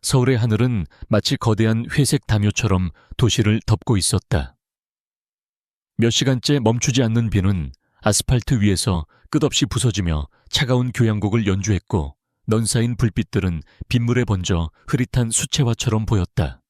서울의 하늘은 마치 거대한 회색 담요처럼 도시를 덮고 있었다. 몇 시간째 멈추지 않는 비는 아스팔트 위에서 끝없이 부서지며 차가운 교향곡을 연주했고, 넌 쌓인 불빛들은 빗물에 번져 흐릿한 수채화처럼 보였다.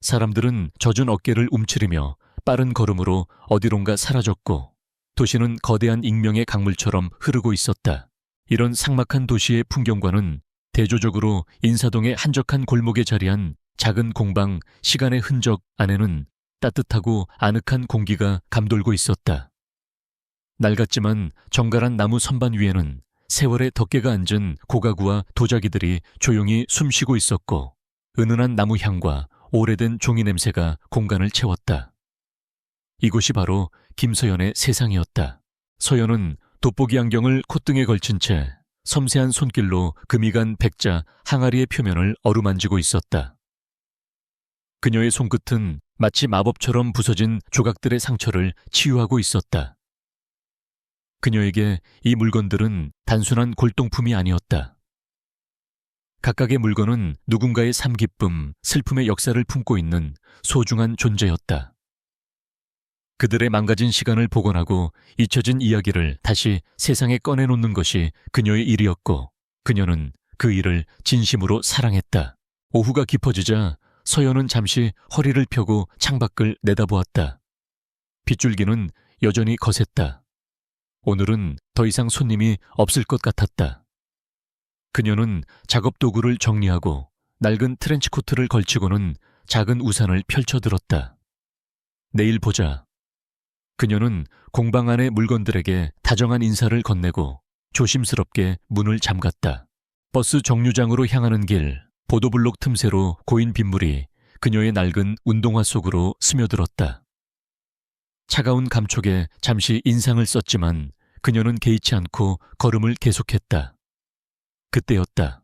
사람들은 젖은 어깨를 움츠리며 빠른 걸음으로 어디론가 사라졌고, 도시는 거대한 익명의 강물처럼 흐르고 있었다. 이런 삭막한 도시의 풍경과는 대조적으로 인사동의 한적한 골목에 자리한 작은 공방 시간의 흔적 안에는 따뜻하고 아늑한 공기가 감돌고 있었다. 낡았지만 정갈한 나무 선반 위에는 세월의 덮개가 앉은 고가구와 도자기들이 조용히 숨쉬고 있었고, 은은한 나무 향과 오래된 종이 냄새가 공간을 채웠다. 이곳이 바로 김서연의 세상이었다. 서연은 돋보기 안경을 콧등에 걸친 채 섬세한 손길로 금이 간 백자 항아리의 표면을 어루만지고 있었다. 그녀의 손끝은 마치 마법처럼 부서진 조각들의 상처를 치유하고 있었다. 그녀에게 이 물건들은 단순한 골동품이 아니었다. 각각의 물건은 누군가의 삶 기쁨, 슬픔의 역사를 품고 있는 소중한 존재였다. 그들의 망가진 시간을 복원하고 잊혀진 이야기를 다시 세상에 꺼내놓는 것이 그녀의 일이었고, 그녀는 그 일을 진심으로 사랑했다. 오후가 깊어지자 서연은 잠시 허리를 펴고 창밖을 내다보았다. 빗줄기는 여전히 거셌다. 오늘은 더 이상 손님이 없을 것 같았다. 그녀는 작업 도구를 정리하고 낡은 트렌치코트를 걸치고는 작은 우산을 펼쳐들었다. 내일 보자. 그녀는 공방 안의 물건들에게 다정한 인사를 건네고 조심스럽게 문을 잠갔다. 버스 정류장으로 향하는 길, 보도블록 틈새로 고인 빗물이 그녀의 낡은 운동화 속으로 스며들었다. 차가운 감촉에 잠시 인상을 썼지만 그녀는 개의치 않고 걸음을 계속했다. 그때였다.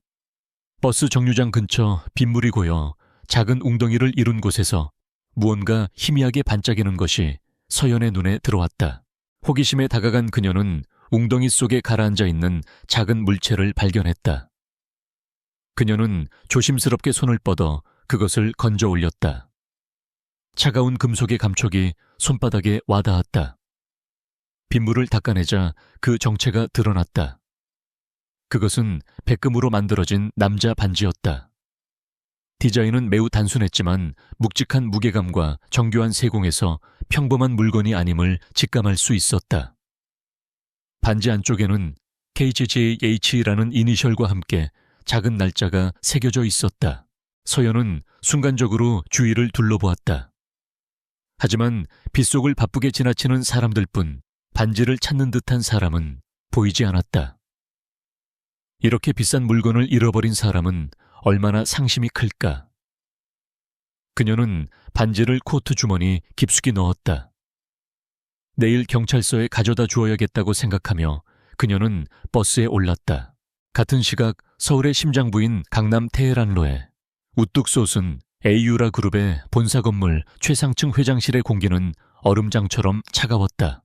버스 정류장 근처 빗물이 고여 작은 웅덩이를 이룬 곳에서 무언가 희미하게 반짝이는 것이 서연의 눈에 들어왔다. 호기심에 다가간 그녀는 웅덩이 속에 가라앉아 있는 작은 물체를 발견했다. 그녀는 조심스럽게 손을 뻗어 그것을 건져 올렸다. 차가운 금속의 감촉이 손바닥에 와닿았다. 빗물을 닦아내자 그 정체가 드러났다. 그것은 백금으로 만들어진 남자 반지였다. 디자인은 매우 단순했지만 묵직한 무게감과 정교한 세공에서 평범한 물건이 아님을 직감할 수 있었다. 반지 안쪽에는 KGJH라는 이니셜과 함께 작은 날짜가 새겨져 있었다. 서연은 순간적으로 주위를 둘러보았다. 하지만 빗속을 바쁘게 지나치는 사람들 뿐 반지를 찾는 듯한 사람은 보이지 않았다. 이렇게 비싼 물건을 잃어버린 사람은 얼마나 상심이 클까? 그녀는 반지를 코트 주머니 깊숙이 넣었다. 내일 경찰서에 가져다 주어야겠다고 생각하며 그녀는 버스에 올랐다. 같은 시각 서울의 심장부인 강남 테헤란로에 우뚝 솟은 에이유라 그룹의 본사 건물 최상층 회장실의 공기는 얼음장처럼 차가웠다.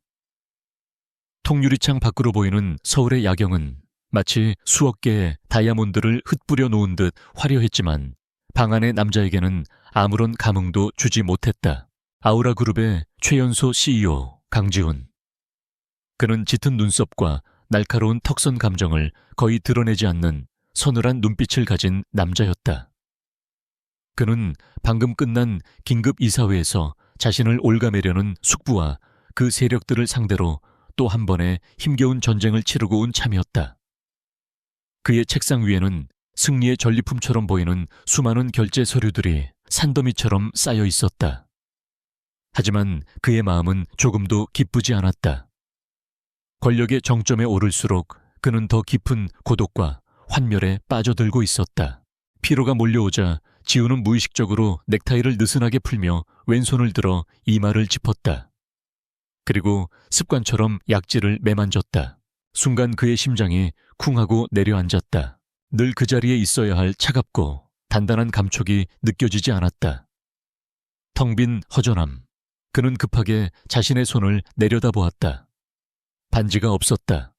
통유리창 밖으로 보이는 서울의 야경은 마치 수억 개의 다이아몬드를 흩뿌려 놓은 듯 화려했지만 방 안의 남자에게는 아무런 감흥도 주지 못했다. 아우라 그룹의 최연소 CEO 강지훈. 그는 짙은 눈썹과 날카로운 턱선 감정을 거의 드러내지 않는 서늘한 눈빛을 가진 남자였다. 그는 방금 끝난 긴급 이사회에서 자신을 옭아매려는 숙부와 그 세력들을 상대로 또 한 번의 힘겨운 전쟁을 치르고 온 참이었다. 그의 책상 위에는 승리의 전리품처럼 보이는 수많은 결제 서류들이 산더미처럼 쌓여 있었다. 하지만 그의 마음은 조금도 기쁘지 않았다. 권력의 정점에 오를수록 그는 더 깊은 고독과 환멸에 빠져들고 있었다. 피로가 몰려오자 지우는 무의식적으로 넥타이를 느슨하게 풀며 왼손을 들어 이마를 짚었다. 그리고 습관처럼 약지를 매만졌다. 순간 그의 심장이 쿵하고 내려앉았다. 늘 그 자리에 있어야 할 차갑고 단단한 감촉이 느껴지지 않았다. 텅 빈 허전함. 그는 급하게 자신의 손을 내려다보았다. 반지가 없었다.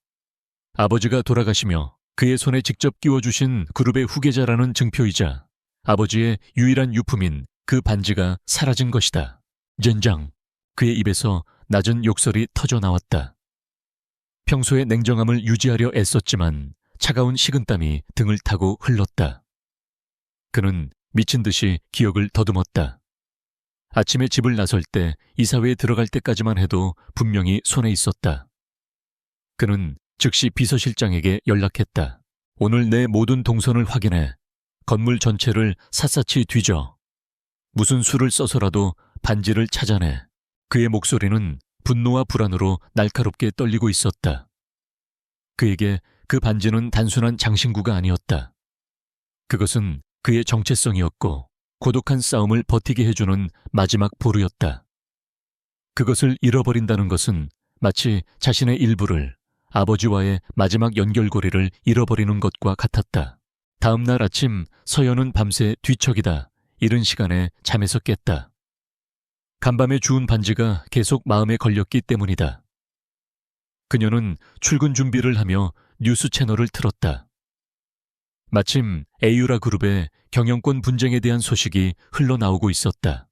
아버지가 돌아가시며 그의 손에 직접 끼워주신 그룹의 후계자라는 증표이자 아버지의 유일한 유품인 그 반지가 사라진 것이다. 젠장! 그의 입에서 낮은 욕설이 터져 나왔다. 평소의 냉정함을 유지하려 애썼지만 차가운 식은땀이 등을 타고 흘렀다. 그는 미친 듯이 기억을 더듬었다. 아침에 집을 나설 때 이사회에 들어갈 때까지만 해도 분명히 손에 있었다. 그는 즉시 비서실장에게 연락했다. 오늘 내 모든 동선을 확인해 건물 전체를 샅샅이 뒤져 무슨 수를 써서라도 반지를 찾아내. 그의 목소리는 분노와 불안으로 날카롭게 떨리고 있었다. 그에게 그 반지는 단순한 장신구가 아니었다. 그것은 그의 정체성이었고 고독한 싸움을 버티게 해주는 마지막 보루였다. 그것을 잃어버린다는 것은 마치 자신의 일부를, 아버지와의 마지막 연결고리를 잃어버리는 것과 같았다. 다음 날 아침 서연은 밤새 뒤척이다 이른 시간에 잠에서 깼다. 간밤에 주운 반지가 계속 마음에 걸렸기 때문이다. 그녀는 출근 준비를 하며 뉴스 채널을 틀었다. 마침 에유라 그룹의 경영권 분쟁에 대한 소식이 흘러나오고 있었다.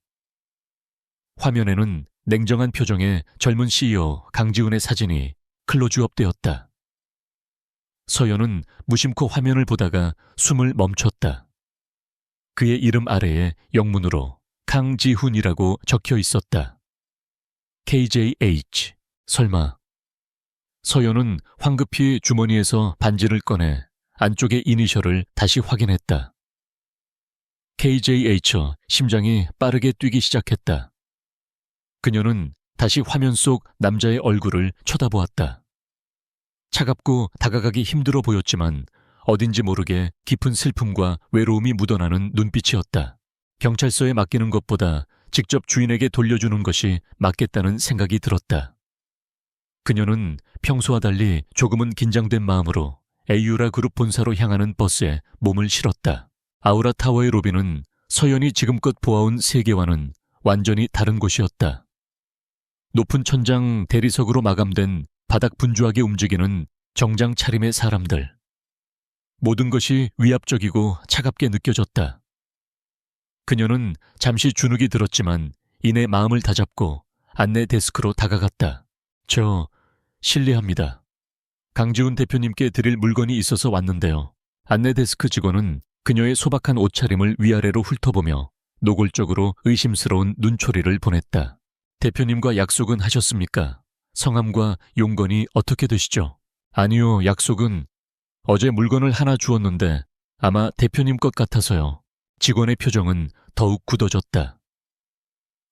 화면에는 냉정한 표정의 젊은 CEO 강지훈의 사진이 클로즈업되었다. 서연은 무심코 화면을 보다가 숨을 멈췄다. 그의 이름 아래에 영문으로 강지훈이라고 적혀 있었다. KJH. 설마. 서연은 황급히 주머니에서 반지를 꺼내 안쪽의 이니셜을 다시 확인했다. KJH. 심장이 빠르게 뛰기 시작했다. 그녀는 다시 화면 속 남자의 얼굴을 쳐다보았다. 차갑고 다가가기 힘들어 보였지만 어딘지 모르게 깊은 슬픔과 외로움이 묻어나는 눈빛이었다. 경찰서에 맡기는 것보다 직접 주인에게 돌려주는 것이 맞겠다는 생각이 들었다. 그녀는 평소와 달리 조금은 긴장된 마음으로 에유라 그룹 본사로 향하는 버스에 몸을 실었다. 아우라 타워의 로비는 서연이 지금껏 보아온 세계와는 완전히 다른 곳이었다. 높은 천장 대리석으로 마감된 바닥 분주하게 움직이는 정장 차림의 사람들. 모든 것이 위압적이고 차갑게 느껴졌다. 그녀는 잠시 주눅이 들었지만 이내 마음을 다잡고 안내 데스크로 다가갔다. 저 실례합니다. 강지훈 대표님께 드릴 물건이 있어서 왔는데요. 안내 데스크 직원은 그녀의 소박한 옷차림을 위아래로 훑어보며 노골적으로 의심스러운 눈초리를 보냈다. 대표님과 약속은 하셨습니까? 성함과 용건이 어떻게 되시죠? 아니요, 약속은 어제 물건을 하나 주었는데 아마 대표님 것 같아서요. 직원의 표정은 더욱 굳어졌다.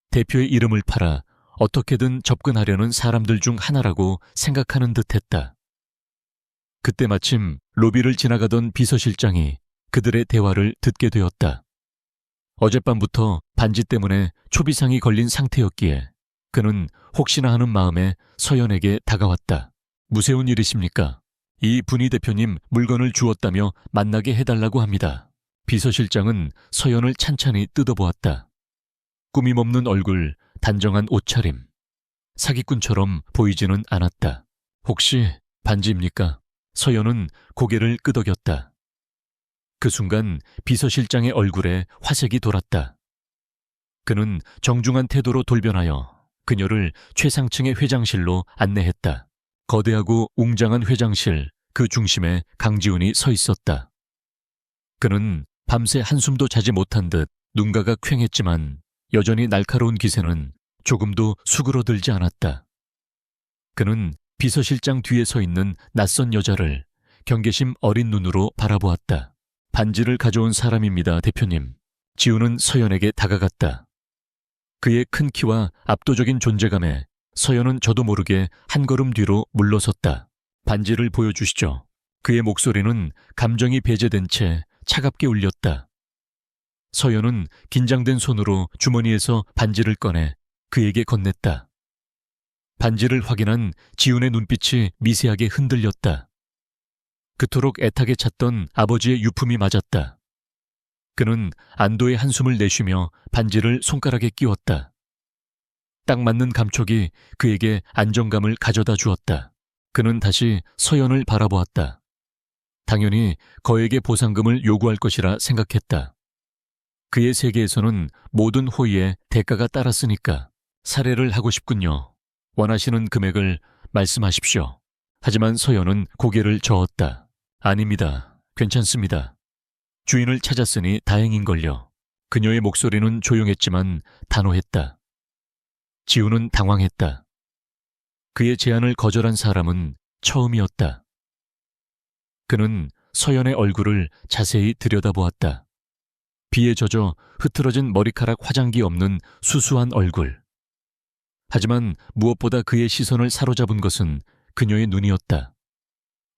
대표의 이름을 팔아 어떻게든 접근하려는 사람들 중 하나라고 생각하는 듯했다. 그때 마침 로비를 지나가던 비서실장이 그들의 대화를 듣게 되었다. 어젯밤부터 반지 때문에 초비상이 걸린 상태였기에 그는 혹시나 하는 마음에 서연에게 다가왔다. 무세운 일이십니까? 이 분이 대표님 물건을 주었다며 만나게 해달라고 합니다. 비서실장은 서연을 찬찬히 뜯어보았다. 꾸밈없는 얼굴, 단정한 옷차림. 사기꾼처럼 보이지는 않았다. 혹시 반지입니까? 서연은 고개를 끄덕였다. 그 순간 비서실장의 얼굴에 화색이 돌았다. 그는 정중한 태도로 돌변하여 그녀를 최상층의 회장실로 안내했다. 거대하고 웅장한 회장실 그 중심에 강지훈이 서 있었다. 그는 밤새 한숨도 자지 못한 듯 눈가가 퀭했지만 여전히 날카로운 기세는 조금도 수그러들지 않았다. 그는 비서실장 뒤에 서 있는 낯선 여자를 경계심 어린 눈으로 바라보았다. 반지를 가져온 사람입니다, 대표님. 지훈은 서연에게 다가갔다. 그의 큰 키와 압도적인 존재감에 서연은 저도 모르게 한 걸음 뒤로 물러섰다. 반지를 보여주시죠. 그의 목소리는 감정이 배제된 채 차갑게 울렸다. 서연은 긴장된 손으로 주머니에서 반지를 꺼내 그에게 건넸다. 반지를 확인한 지훈의 눈빛이 미세하게 흔들렸다. 그토록 애타게 찾던 아버지의 유품이 맞았다. 그는 안도의 한숨을 내쉬며 반지를 손가락에 끼웠다. 딱 맞는 감촉이 그에게 안정감을 가져다 주었다. 그는 다시 서연을 바라보았다. 당연히 거액의 보상금을 요구할 것이라 생각했다. 그의 세계에서는 모든 호의에 대가가 따랐으니까 살해를 하고 싶군요. 원하시는 금액을 말씀하십시오. 하지만 서연은 고개를 저었다. 아닙니다. 괜찮습니다. 주인을 찾았으니 다행인걸요. 그녀의 목소리는 조용했지만 단호했다. 지우는 당황했다. 그의 제안을 거절한 사람은 처음이었다. 그는 서연의 얼굴을 자세히 들여다보았다. 비에 젖어 흐트러진 머리카락 화장기 없는 수수한 얼굴. 하지만 무엇보다 그의 시선을 사로잡은 것은 그녀의 눈이었다.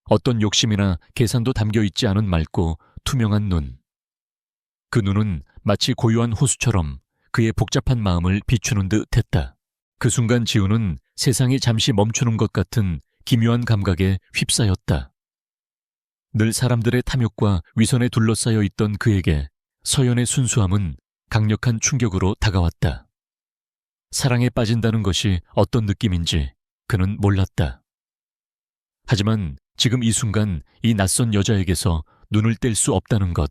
어떤 욕심이나 계산도 담겨 있지 않은 맑고 투명한 눈. 그 눈은 마치 고요한 호수처럼 그의 복잡한 마음을 비추는 듯 했다. 그 순간 지우는 세상이 잠시 멈추는 것 같은 기묘한 감각에 휩싸였다. 늘 사람들의 탐욕과 위선에 둘러싸여 있던 그에게 서연의 순수함은 강력한 충격으로 다가왔다. 사랑에 빠진다는 것이 어떤 느낌인지 그는 몰랐다. 하지만 지금 이 순간 이 낯선 여자에게서 눈을 뗄 수 없다는 것,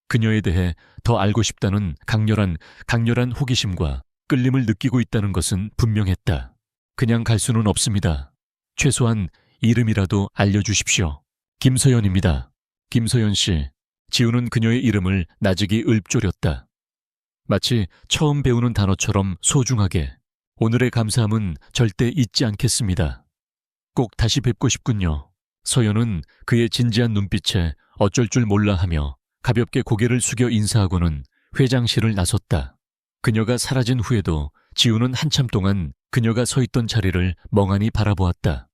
그녀에 대해 더 알고 싶다는 강렬한 호기심과 끌림을 느끼고 있다는 것은 분명했다. 그냥 갈 수는 없습니다. 최소한 이름이라도 알려주십시오. 김서연입니다. 김서연 씨. 지우는 그녀의 이름을 나직이 읊조렸다. 마치 처음 배우는 단어처럼 소중하게. 오늘의 감사함은 절대 잊지 않겠습니다. 꼭 다시 뵙고 싶군요. 서연은 그의 진지한 눈빛에 어쩔 줄 몰라 하며 가볍게 고개를 숙여 인사하고는 회장실을 나섰다. 그녀가 사라진 후에도 지우는 한참 동안 그녀가 서 있던 자리를 멍하니 바라보았다.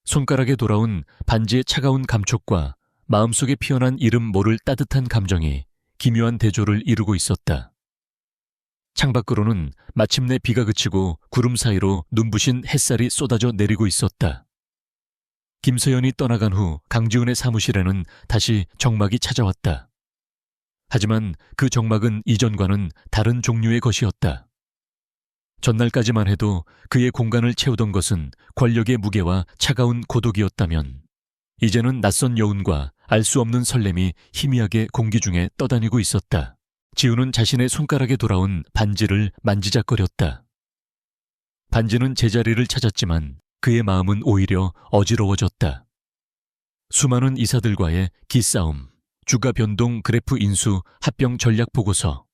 손가락에 돌아온 반지의 차가운 감촉과 마음속에 피어난 이름 모를 따뜻한 감정이 기묘한 대조를 이루고 있었다. 창밖으로는 마침내 비가 그치고 구름 사이로 눈부신 햇살이 쏟아져 내리고 있었다. 김서연이 떠나간 후 강지훈의 사무실에는 다시 정막이 찾아왔다. 하지만 그 정막은 이전과는 다른 종류의 것이었다. 전날까지만 해도 그의 공간을 채우던 것은 권력의 무게와 차가운 고독이었다면 이제는 낯선 여운과 알 수 없는 설렘이 희미하게 공기 중에 떠다니고 있었다. 지우는 자신의 손가락에 돌아온 반지를 만지작거렸다. 반지는 제자리를 찾았지만 그의 마음은 오히려 어지러워졌다. 수많은 이사들과의 기싸움, 주가 변동 그래프 인수 합병 전략 보고서.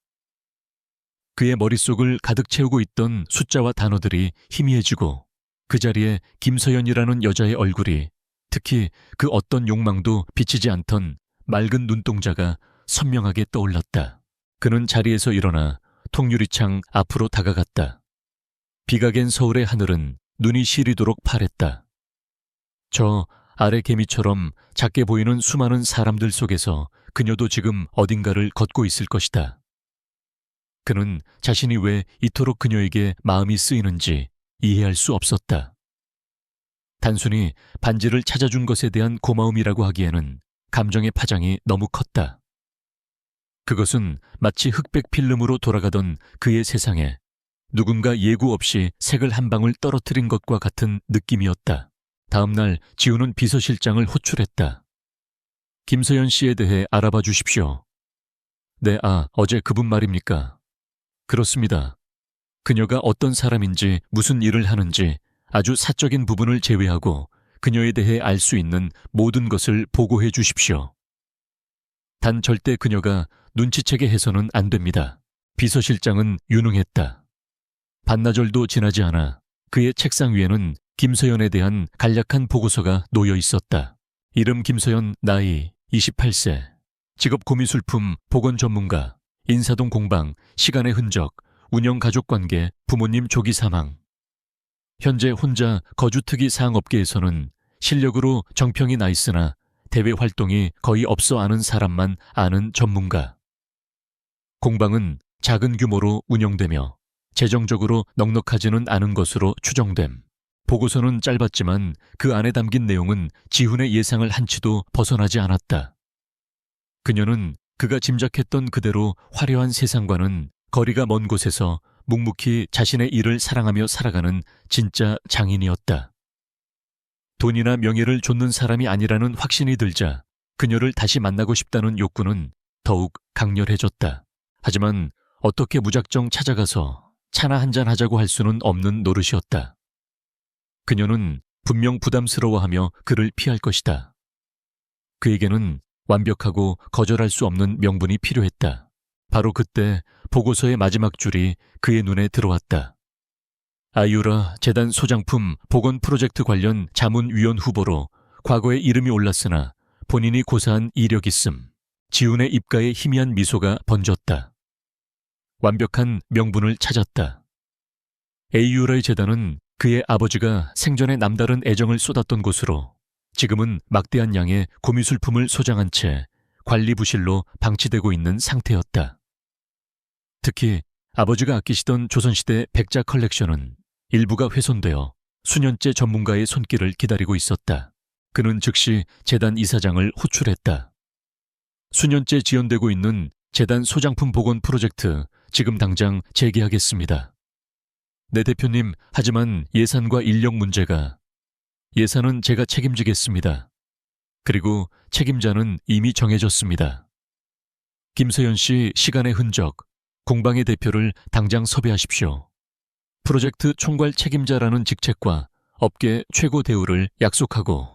그의 머릿속을 가득 채우고 있던 숫자와 단어들이 희미해지고 그 자리에 김서연이라는 여자의 얼굴이, 특히 그 어떤 욕망도 비치지 않던 맑은 눈동자가 선명하게 떠올랐다. 그는 자리에서 일어나 통유리창 앞으로 다가갔다. 비가 갠 서울의 하늘은 눈이 시리도록 파랬다. 저 아래 개미처럼 작게 보이는 수많은 사람들 속에서 그녀도 지금 어딘가를 걷고 있을 것이다. 그는 자신이 왜 이토록 그녀에게 마음이 쓰이는지 이해할 수 없었다. 단순히 반지를 찾아준 것에 대한 고마움이라고 하기에는 감정의 파장이 너무 컸다. 그것은 마치 흑백 필름으로 돌아가던 그의 세상에 누군가 예고 없이 색을 한 방울 떨어뜨린 것과 같은 느낌이었다. 다음 날 지우는 비서실장을 호출했다. 김서연 씨에 대해 알아봐 주십시오. 네, 어제 그분 말입니까? 그렇습니다. 그녀가 어떤 사람인지 무슨 일을 하는지 아주 사적인 부분을 제외하고 그녀에 대해 알 수 있는 모든 것을 보고해 주십시오. 단 절대 그녀가 눈치채게 해서는 안 됩니다. 비서실장은 유능했다. 반나절도 지나지 않아 그의 책상 위에는 김서연에 대한 간략한 보고서가 놓여 있었다. 이름 김서연, 나이 28세, 직업 고미술품 복원 전문가, 인사동 공방, 시간의 흔적, 운영 가족관계, 부모님 조기 사망. 현재 혼자 거주특이 사항업계에서는 실력으로 정평이 나 있으나 대외 활동이 거의 없어 아는 사람만 아는 전문가. 공방은 작은 규모로 운영되며 재정적으로 넉넉하지는 않은 것으로 추정됨. 보고서는 짧았지만 그 안에 담긴 내용은 지훈의 예상을 한치도 벗어나지 않았다. 그녀는 그가 짐작했던 그대로 화려한 세상과는 거리가 먼 곳에서 묵묵히 자신의 일을 사랑하며 살아가는 진짜 장인이었다. 돈이나 명예를 좇는 사람이 아니라는 확신이 들자 그녀를 다시 만나고 싶다는 욕구는 더욱 강렬해졌다. 하지만 어떻게 무작정 찾아가서 차나 한잔 하자고 할 수는 없는 노릇이었다. 그녀는 분명 부담스러워하며 그를 피할 것이다. 그에게는 완벽하고 거절할 수 없는 명분이 필요했다. 바로 그때 보고서의 마지막 줄이 그의 눈에 들어왔다. 아유라 재단 소장품 복원 프로젝트 관련 자문위원 후보로 과거에 이름이 올랐으나 본인이 고사한 이력 있음. 지훈의 입가에 희미한 미소가 번졌다. 완벽한 명분을 찾았다. 에이유라의 재단은 그의 아버지가 생전에 남다른 애정을 쏟았던 곳으로 지금은 막대한 양의 고미술품을 소장한 채 관리부실로 방치되고 있는 상태였다. 특히 아버지가 아끼시던 조선시대 백자 컬렉션은 일부가 훼손되어 수년째 전문가의 손길을 기다리고 있었다. 그는 즉시 재단 이사장을 호출했다. 수년째 지연되고 있는 재단 소장품 복원 프로젝트 지금 당장 재개하겠습니다. 네 대표님, 하지만 예산과 인력 문제가. 예산은 제가 책임지겠습니다. 그리고 책임자는 이미 정해졌습니다. 김서연 씨 시간의 흔적, 공방의 대표를 당장 섭외하십시오. 프로젝트 총괄 책임자라는 직책과 업계 최고 대우를 약속하고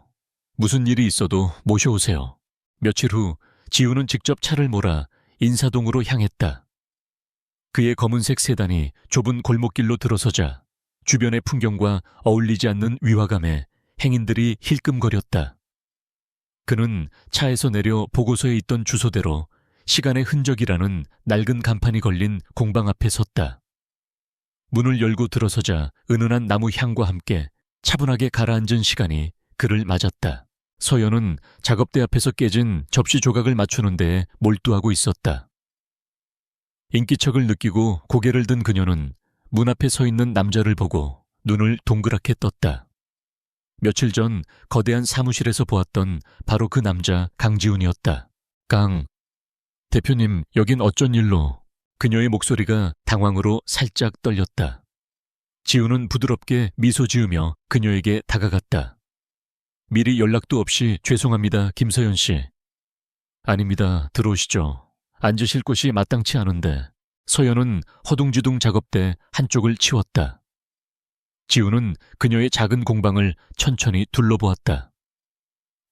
무슨 일이 있어도 모셔오세요. 며칠 후 지훈은 직접 차를 몰아 인사동으로 향했다. 그의 검은색 세단이 좁은 골목길로 들어서자 주변의 풍경과 어울리지 않는 위화감에 행인들이 힐끔거렸다. 그는 차에서 내려 보고서에 있던 주소대로 시간의 흔적이라는 낡은 간판이 걸린 공방 앞에 섰다. 문을 열고 들어서자 은은한 나무 향과 함께 차분하게 가라앉은 시간이 그를 맞았다. 서연은 작업대 앞에서 깨진 접시 조각을 맞추는 데에 몰두하고 있었다. 인기척을 느끼고 고개를 든 그녀는 문 앞에 서 있는 남자를 보고 눈을 동그랗게 떴다. 며칠 전 거대한 사무실에서 보았던 바로 그 남자 강지훈이었다. 대표님, 여긴 어쩐 일로? 그녀의 목소리가 당황으로 살짝 떨렸다. 지훈은 부드럽게 미소 지으며 그녀에게 다가갔다. 미리 연락도 없이 죄송합니다, 김서연 씨. 아닙니다, 들어오시죠. 앉으실 곳이 마땅치 않은데. 서연은 허둥지둥 작업대 한쪽을 치웠다. 지훈은 그녀의 작은 공방을 천천히 둘러보았다.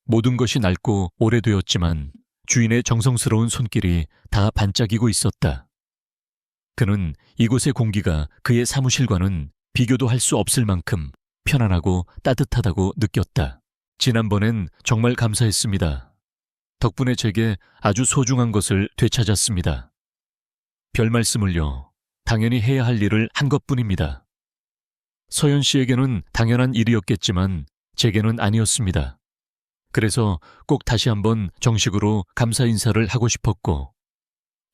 모든 것이 낡고 오래되었지만 주인의 정성스러운 손길이 다 반짝이고 있었다. 그는 이곳의 공기가 그의 사무실과는 비교도 할 수 없을 만큼 편안하고 따뜻하다고 느꼈다. 지난번엔 정말 감사했습니다. 덕분에 제게 아주 소중한 것을 되찾았습니다. 별 말씀을요. 당연히 해야 할 일을 한 것뿐입니다. 서연 씨에게는 당연한 일이었겠지만 제게는 아니었습니다. 그래서 꼭 다시 한번 정식으로 감사 인사를 하고 싶었고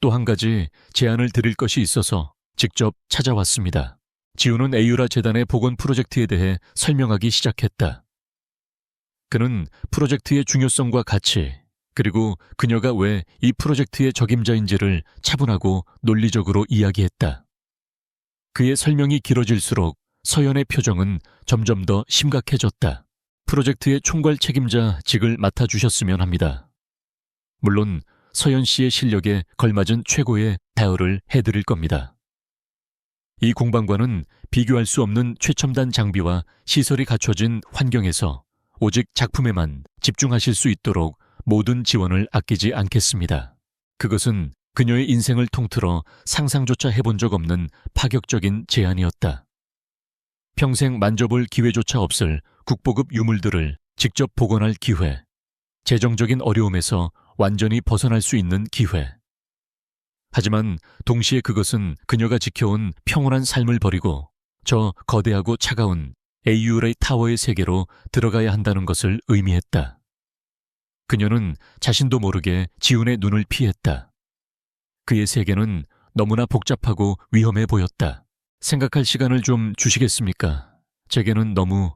또 한 가지 제안을 드릴 것이 있어서 직접 찾아왔습니다. 지훈은 에이유라 재단의 복원 프로젝트에 대해 설명하기 시작했다. 그는 프로젝트의 중요성과 가치, 그리고 그녀가 왜 이 프로젝트의 적임자인지를 차분하고 논리적으로 이야기했다. 그의 설명이 길어질수록 서연의 표정은 점점 더 심각해졌다. 프로젝트의 총괄 책임자직을 맡아주셨으면 합니다. 물론 서연 씨의 실력에 걸맞은 최고의 대우를 해드릴 겁니다. 이 공방과는 비교할 수 없는 최첨단 장비와 시설이 갖춰진 환경에서 오직 작품에만 집중하실 수 있도록 모든 지원을 아끼지 않겠습니다. 그것은 그녀의 인생을 통틀어 상상조차 해본 적 없는 파격적인 제안이었다. 평생 만져볼 기회조차 없을 국보급 유물들을 직접 복원할 기회, 재정적인 어려움에서 완전히 벗어날 수 있는 기회. 하지만 동시에 그것은 그녀가 지켜온 평온한 삶을 버리고 저 거대하고 차가운 에이유라이 타워의 세계로 들어가야 한다는 것을 의미했다. 그녀는 자신도 모르게 지훈의 눈을 피했다. 그의 세계는 너무나 복잡하고 위험해 보였다. 생각할 시간을 좀 주시겠습니까? 제게는 너무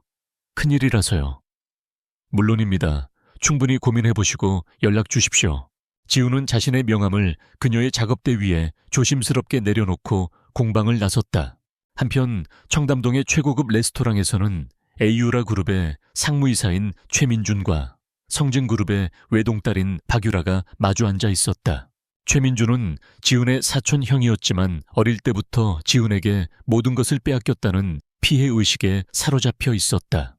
큰일이라서요. 물론입니다. 충분히 고민해보시고 연락 주십시오. 지훈은 자신의 명함을 그녀의 작업대 위에 조심스럽게 내려놓고 공방을 나섰다. 한편 청담동의 최고급 레스토랑에서는 에이유라 그룹의 상무이사인 최민준과 성진그룹의 외동딸인 박유라가 마주 앉아 있었다. 최민준은 지훈의 사촌 형이었지만 어릴 때부터 지훈에게 모든 것을 빼앗겼다는 피해의식에 사로잡혀 있었다.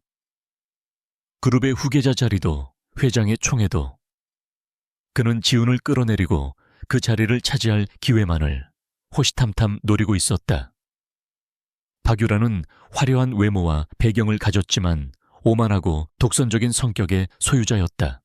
그룹의 후계자 자리도 회장의 총애도 그는 지훈을 끌어내리고 그 자리를 차지할 기회만을 호시탐탐 노리고 있었다. 박유라는 화려한 외모와 배경을 가졌지만 오만하고 독선적인 성격의 소유자였다.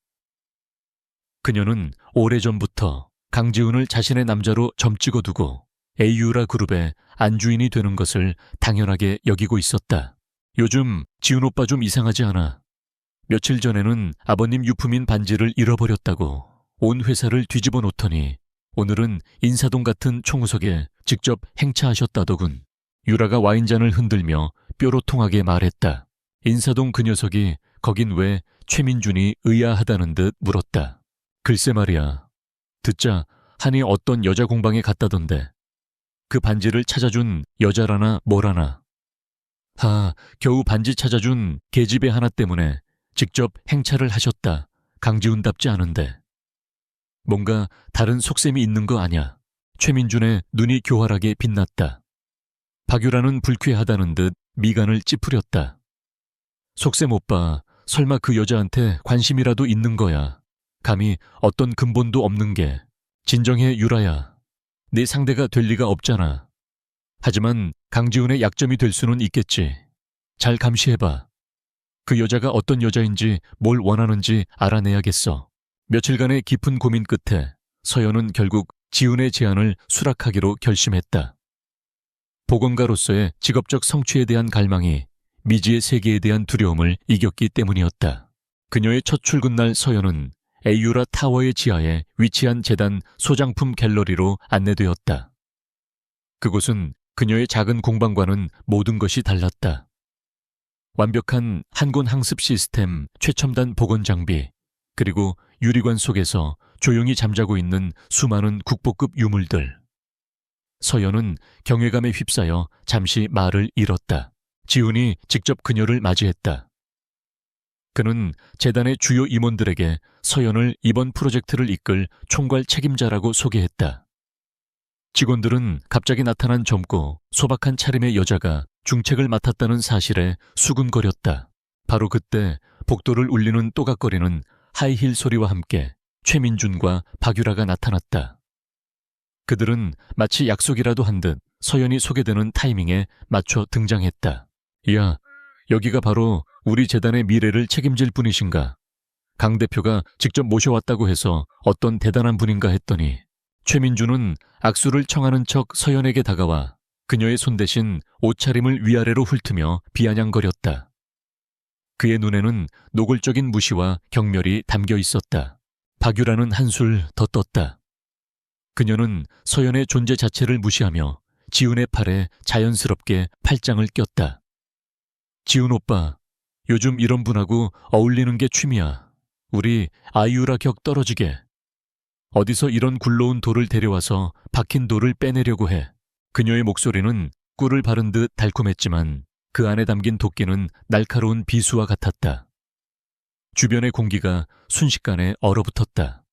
그녀는 오래전부터 강지훈을 자신의 남자로 점찍어두고 에이유라 그룹의 안주인이 되는 것을 당연하게 여기고 있었다. 요즘 지훈 오빠 좀 이상하지 않아? 며칠 전에는 아버님 유품인 반지를 잃어버렸다고 온 회사를 뒤집어 놓더니 오늘은 인사동 같은 총무석에 직접 행차하셨다더군. 유라가 와인잔을 흔들며 뾰로통하게 말했다. 인사동 그 녀석이 거긴 왜 최민준이 의아하다는 듯 물었다. 글쎄 말이야. 듣자 하니 어떤 여자 공방에 갔다던데. 그 반지를 찾아준 여자라나 뭐라나. 겨우 반지 찾아준 계집애 하나 때문에 직접 행차를 하셨다. 강지훈답지 않은데. 뭔가 다른 속셈이 있는 거 아냐. 최민준의 눈이 교활하게 빛났다. 박유라는 불쾌하다는 듯 미간을 찌푸렸다. 속셈 오빠, 설마 그 여자한테 관심이라도 있는 거야. 감히 어떤 근본도 없는 게. 진정해 유라야. 네 상대가 될 리가 없잖아. 하지만 강지훈의 약점이 될 수는 있겠지. 잘 감시해봐. 그 여자가 어떤 여자인지 뭘 원하는지 알아내야겠어. 며칠간의 깊은 고민 끝에 서연은 결국 지훈의 제안을 수락하기로 결심했다. 보건가로서의 직업적 성취에 대한 갈망이 미지의 세계에 대한 두려움을 이겼기 때문이었다. 그녀의 첫 출근날 서연은 에이유라 타워의 지하에 위치한 재단 소장품 갤러리로 안내되었다. 그곳은 그녀의 작은 공방과는 모든 것이 달랐다. 완벽한 한권 항습 시스템, 최첨단 보건 장비, 그리고 유리관 속에서 조용히 잠자고 있는 수많은 국보급 유물들. 서연은 경외감에 휩싸여 잠시 말을 잃었다. 지훈이 직접 그녀를 맞이했다. 그는 재단의 주요 임원들에게 서연을 이번 프로젝트를 이끌 총괄 책임자라고 소개했다. 직원들은 갑자기 나타난 젊고 소박한 차림의 여자가 중책을 맡았다는 사실에 수군거렸다. 바로 그때 복도를 울리는 또각거리는 하이힐 소리와 함께 최민준과 박유라가 나타났다. 그들은 마치 약속이라도 한 듯 서연이 소개되는 타이밍에 맞춰 등장했다. 야, 여기가 바로 우리 재단의 미래를 책임질 분이신가? 강 대표가 직접 모셔왔다고 해서 어떤 대단한 분인가 했더니 최민준은 악수를 청하는 척 서연에게 다가와 그녀의 손 대신 옷차림을 위아래로 훑으며 비아냥거렸다. 그의 눈에는 노골적인 무시와 경멸이 담겨 있었다. 박유라는 한술 더 떴다. 그녀는 서연의 존재 자체를 무시하며 지훈의 팔에 자연스럽게 팔짱을 꼈다. 지훈 오빠, 요즘 이런 분하고 어울리는 게 취미야. 우리 아이유라 격 떨어지게. 어디서 이런 굴러온 돌을 데려와서 박힌 돌을 빼내려고 해. 그녀의 목소리는 꿀을 바른 듯 달콤했지만 그 안에 담긴 도끼는 날카로운 비수와 같았다. 주변의 공기가 순식간에 얼어붙었다.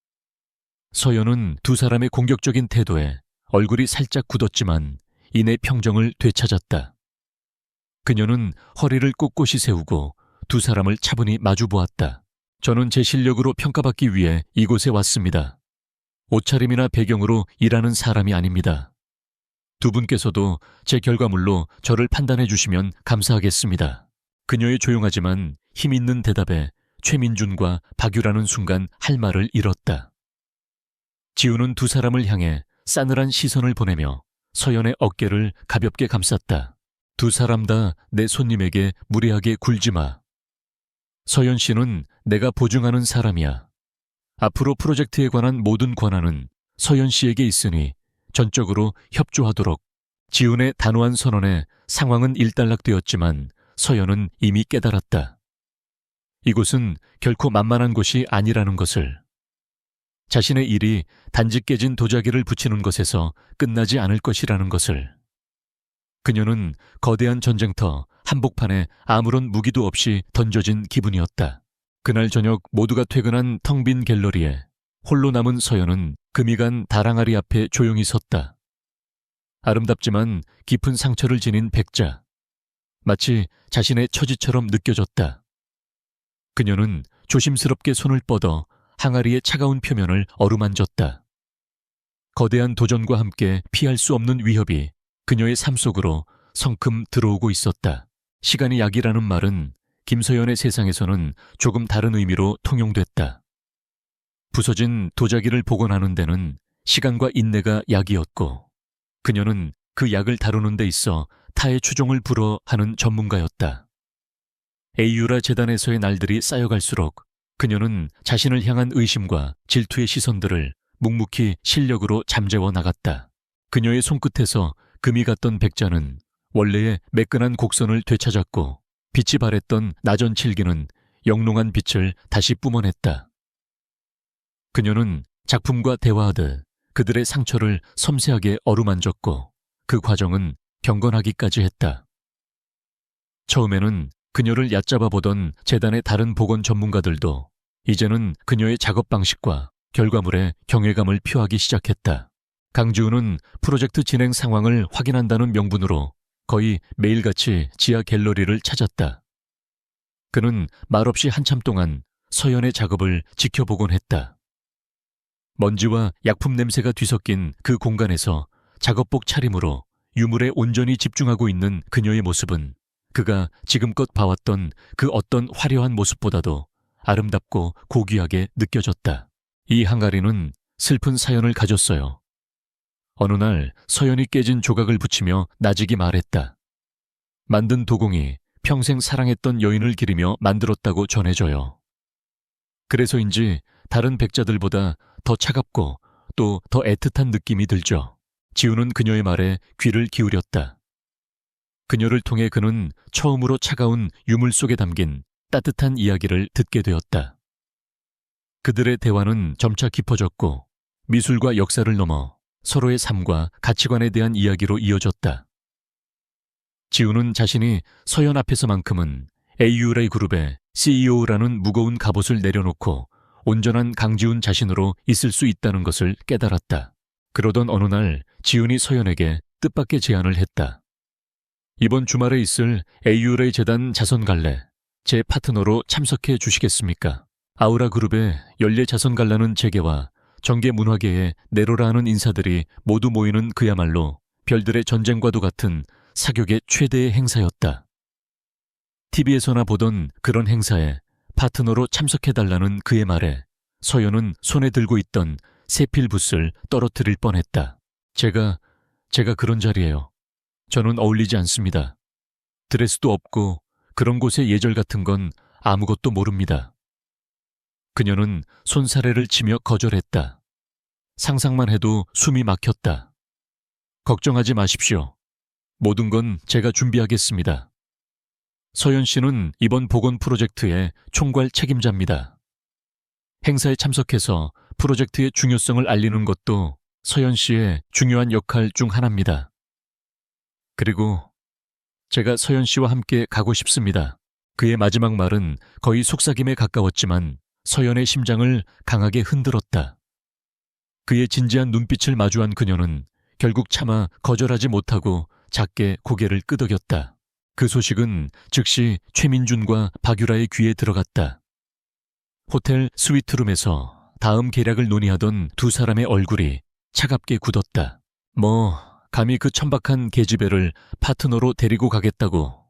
서연은 두 사람의 공격적인 태도에 얼굴이 살짝 굳었지만 이내 평정을 되찾았다. 그녀는 허리를 꼿꼿이 세우고 두 사람을 차분히 마주보았다. 저는 제 실력으로 평가받기 위해 이곳에 왔습니다. 옷차림이나 배경으로 일하는 사람이 아닙니다. 두 분께서도 제 결과물로 저를 판단해 주시면 감사하겠습니다. 그녀의 조용하지만 힘 있는 대답에 최민준과 박유라는 순간 할 말을 잃었다. 지훈은 두 사람을 향해 싸늘한 시선을 보내며 서연의 어깨를 가볍게 감쌌다. 두 사람 다 내 손님에게 무례하게 굴지 마. 서연 씨는 내가 보증하는 사람이야. 앞으로 프로젝트에 관한 모든 권한은 서연 씨에게 있으니 전적으로 협조하도록. 지훈의 단호한 선언에 상황은 일단락되었지만 서연은 이미 깨달았다. 이곳은 결코 만만한 곳이 아니라는 것을. 자신의 일이 단지 깨진 도자기를 붙이는 것에서 끝나지 않을 것이라는 것을. 그녀는 거대한 전쟁터 한복판에 아무런 무기도 없이 던져진 기분이었다. 그날 저녁 모두가 퇴근한 텅 빈 갤러리에 홀로 남은 서연은 금이 간 다랑아리 앞에 조용히 섰다. 아름답지만 깊은 상처를 지닌 백자. 마치 자신의 처지처럼 느껴졌다. 그녀는 조심스럽게 손을 뻗어 항아리의 차가운 표면을 어루만졌다. 거대한 도전과 함께 피할 수 없는 위협이 그녀의 삶 속으로 성큼 들어오고 있었다. 시간이 약이라는 말은 김서연의 세상에서는 조금 다른 의미로 통용됐다. 부서진 도자기를 복원하는 데는 시간과 인내가 약이었고 그녀는 그 약을 다루는 데 있어 타의 추종을 불허 하는 전문가였다. 에이유라 재단에서의 날들이 쌓여갈수록 그녀는 자신을 향한 의심과 질투의 시선들을 묵묵히 실력으로 잠재워 나갔다. 그녀의 손끝에서 금이 갔던 백자는 원래의 매끈한 곡선을 되찾았고 빛이 바랬던 나전 칠기는 영롱한 빛을 다시 뿜어냈다. 그녀는 작품과 대화하듯 그들의 상처를 섬세하게 어루만졌고 그 과정은 경건하기까지 했다. 처음에는 그녀를 얕잡아 보던 재단의 다른 복원 전문가들도 이제는 그녀의 작업 방식과 결과물에 경외감을 표하기 시작했다. 강지우는 프로젝트 진행 상황을 확인한다는 명분으로 거의 매일같이 지하 갤러리를 찾았다. 그는 말없이 한참 동안 서연의 작업을 지켜보곤 했다. 먼지와 약품 냄새가 뒤섞인 그 공간에서 작업복 차림으로 유물에 온전히 집중하고 있는 그녀의 모습은 그가 지금껏 봐왔던 그 어떤 화려한 모습보다도 아름답고 고귀하게 느껴졌다. 이 항아리는 슬픈 사연을 가졌어요. 어느 날 서연이 깨진 조각을 붙이며 나직이 말했다. 만든 도공이 평생 사랑했던 여인을 기리며 만들었다고 전해져요. 그래서인지 다른 백자들보다 더 차갑고 또 더 애틋한 느낌이 들죠. 지우는 그녀의 말에 귀를 기울였다. 그녀를 통해 그는 처음으로 차가운 유물 속에 담긴 따뜻한 이야기를 듣게 되었다. 그들의 대화는 점차 깊어졌고 미술과 역사를 넘어 서로의 삶과 가치관에 대한 이야기로 이어졌다. 지우는 자신이 서연 앞에서만큼은 AURA 그룹의 CEO라는 무거운 갑옷을 내려놓고 온전한 강지훈 자신으로 있을 수 있다는 것을 깨달았다. 그러던 어느 날 지훈이 서연에게 뜻밖의 제안을 했다. 이번 주말에 있을 AURA 재단 자선갈래 제 파트너로 참석해 주시겠습니까? 아우라 그룹의 연례 자선갈라는 재계와 정계 문화계의 내로라하는 인사들이 모두 모이는 그야말로 별들의 전쟁과도 같은 사격의 최대의 행사였다. TV에서나 보던 그런 행사에 파트너로 참석해달라는 그의 말에 서연은 손에 들고 있던 세필붓을 떨어뜨릴 뻔했다. 제가 그런 자리예요. 저는 어울리지 않습니다. 드레스도 없고 그런 곳의 예절 같은 건 아무것도 모릅니다. 그녀는 손사래를 치며 거절했다. 상상만 해도 숨이 막혔다. 걱정하지 마십시오. 모든 건 제가 준비하겠습니다. 서연 씨는 이번 복원 프로젝트의 총괄 책임자입니다. 행사에 참석해서 프로젝트의 중요성을 알리는 것도 서연 씨의 중요한 역할 중 하나입니다. 그리고 제가 서연 씨와 함께 가고 싶습니다. 그의 마지막 말은 거의 속삭임에 가까웠지만 서연의 심장을 강하게 흔들었다. 그의 진지한 눈빛을 마주한 그녀는 결국 차마 거절하지 못하고 작게 고개를 끄덕였다. 그 소식은 즉시 최민준과 박유라의 귀에 들어갔다. 호텔 스위트룸에서 다음 계략을 논의하던 두 사람의 얼굴이 차갑게 굳었다. 감히 그 천박한 계집애를 파트너로 데리고 가겠다고.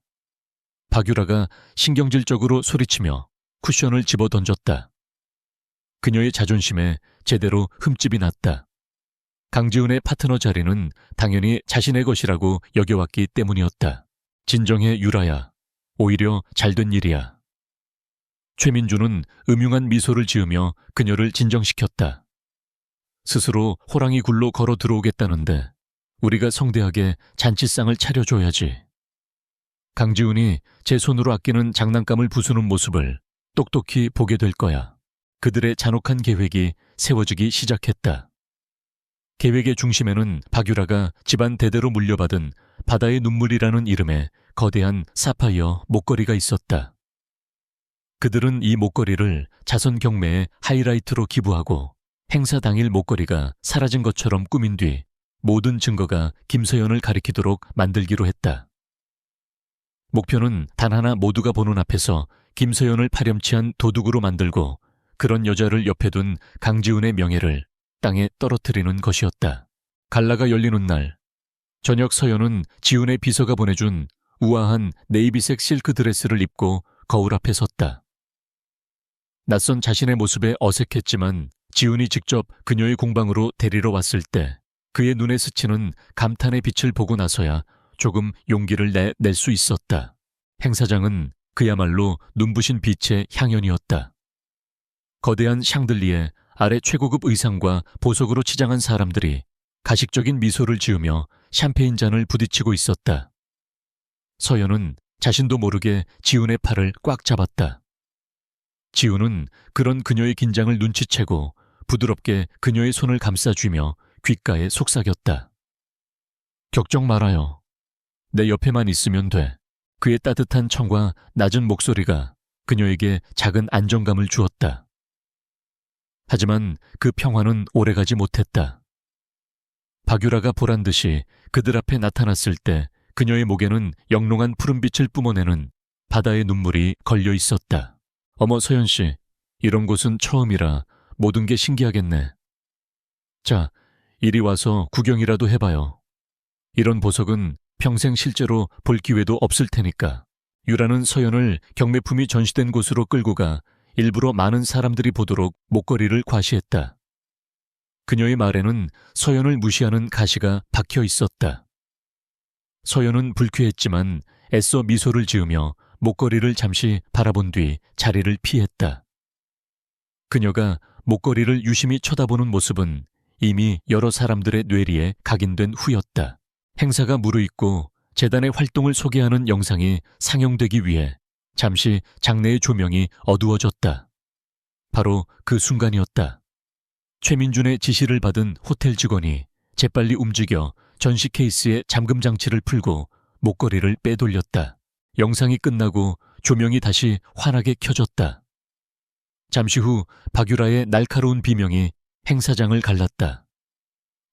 박유라가 신경질적으로 소리치며 쿠션을 집어던졌다. 그녀의 자존심에 제대로 흠집이 났다. 강지훈의 파트너 자리는 당연히 자신의 것이라고 여겨왔기 때문이었다. 진정해 유라야. 오히려 잘된 일이야. 최민주는 음흉한 미소를 지으며 그녀를 진정시켰다. 스스로 호랑이 굴로 걸어 들어오겠다는데 우리가 성대하게 잔치상을 차려줘야지. 강지훈이 제 손으로 아끼는 장난감을 부수는 모습을 똑똑히 보게 될 거야. 그들의 잔혹한 계획이 세워지기 시작했다. 계획의 중심에는 박유라가 집안 대대로 물려받은 바다의 눈물이라는 이름의 거대한 사파이어 목걸이가 있었다. 그들은 이 목걸이를 자선 경매에 하이라이트로 기부하고 행사 당일 목걸이가 사라진 것처럼 꾸민 뒤 모든 증거가 김서연을 가리키도록 만들기로 했다. 목표는 단 하나 모두가 보는 앞에서 김서연을 파렴치한 도둑으로 만들고 그런 여자를 옆에 둔 강지훈의 명예를 땅에 떨어뜨리는 것이었다. 갈라가 열리는 날, 저녁 서연은 지훈의 비서가 보내준 우아한 네이비색 실크 드레스를 입고 거울 앞에 섰다. 낯선 자신의 모습에 어색했지만 지훈이 직접 그녀의 공방으로 데리러 왔을 때 그의 눈에 스치는 감탄의 빛을 보고 나서야 조금 용기를 낼 수 있었다. 행사장은 그야말로 눈부신 빛의 향연이었다. 거대한 샹들리에 아래 최고급 의상과 보석으로 치장한 사람들이 가식적인 미소를 지으며 샴페인 잔을 부딪히고 있었다. 서연은 자신도 모르게 지훈의 팔을 꽉 잡았다. 지훈은 그런 그녀의 긴장을 눈치채고 부드럽게 그녀의 손을 감싸쥐며 귓가에 속삭였다. 걱정 말아요. 내 옆에만 있으면 돼. 그의 따뜻한 청과 낮은 목소리가 그녀에게 작은 안정감을 주었다. 하지만 그 평화는 오래가지 못했다. 박유라가 보란 듯이 그들 앞에 나타났을 때 그녀의 목에는 영롱한 푸른빛을 뿜어내는 바다의 눈물이 걸려 있었다. 어머 서연 씨, 이런 곳은 처음이라 모든 게 신기하겠네. 자, 이리 와서 구경이라도 해봐요. 이런 보석은 평생 실제로 볼 기회도 없을 테니까. 유라는 서연을 경매품이 전시된 곳으로 끌고 가 일부러 많은 사람들이 보도록 목걸이를 과시했다. 그녀의 말에는 서연을 무시하는 가시가 박혀 있었다. 서연은 불쾌했지만 애써 미소를 지으며 목걸이를 잠시 바라본 뒤 자리를 피했다. 그녀가 목걸이를 유심히 쳐다보는 모습은 이미 여러 사람들의 뇌리에 각인된 후였다. 행사가 무르익고 재단의 활동을 소개하는 영상이 상영되기 위해 잠시 장내의 조명이 어두워졌다. 바로 그 순간이었다. 최민준의 지시를 받은 호텔 직원이 재빨리 움직여 전시 케이스에 잠금 장치를 풀고 목걸이를 빼돌렸다. 영상이 끝나고 조명이 다시 환하게 켜졌다. 잠시 후 박유라의 날카로운 비명이 행사장을 갈랐다.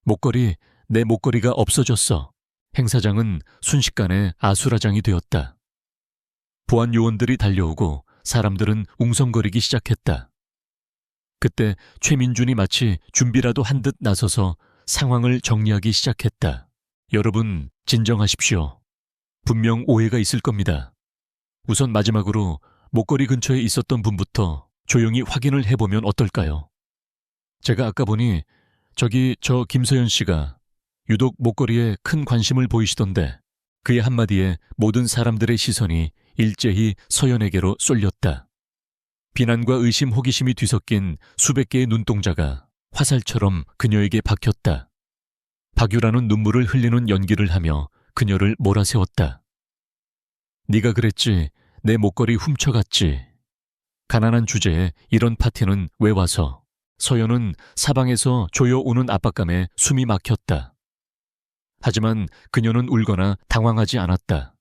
목걸이, 내 목걸이가 없어졌어. 행사장은 순식간에 아수라장이 되었다. 보안 요원들이 달려오고 사람들은 웅성거리기 시작했다. 그때 최민준이 마치 준비라도 한 듯 나서서 상황을 정리하기 시작했다. 여러분, 진정하십시오. 분명 오해가 있을 겁니다. 우선 마지막으로 목걸이 근처에 있었던 분부터 조용히 확인을 해보면 어떨까요? 제가 아까 보니 저 김서연 씨가 유독 목걸이에 큰 관심을 보이시던데 그의 한마디에 모든 사람들의 시선이 일제히 서연에게로 쏠렸다. 비난과 의심, 호기심이 뒤섞인 수백 개의 눈동자가 화살처럼 그녀에게 박혔다. 박유라는 눈물을 흘리는 연기를 하며 그녀를 몰아세웠다. 네가 그랬지, 내 목걸이 훔쳐갔지. 가난한 주제에 이런 파티는 왜 와서. 서연은 사방에서 조여오는 압박감에 숨이 막혔다. 하지만 그녀는 울거나 당황하지 않았다.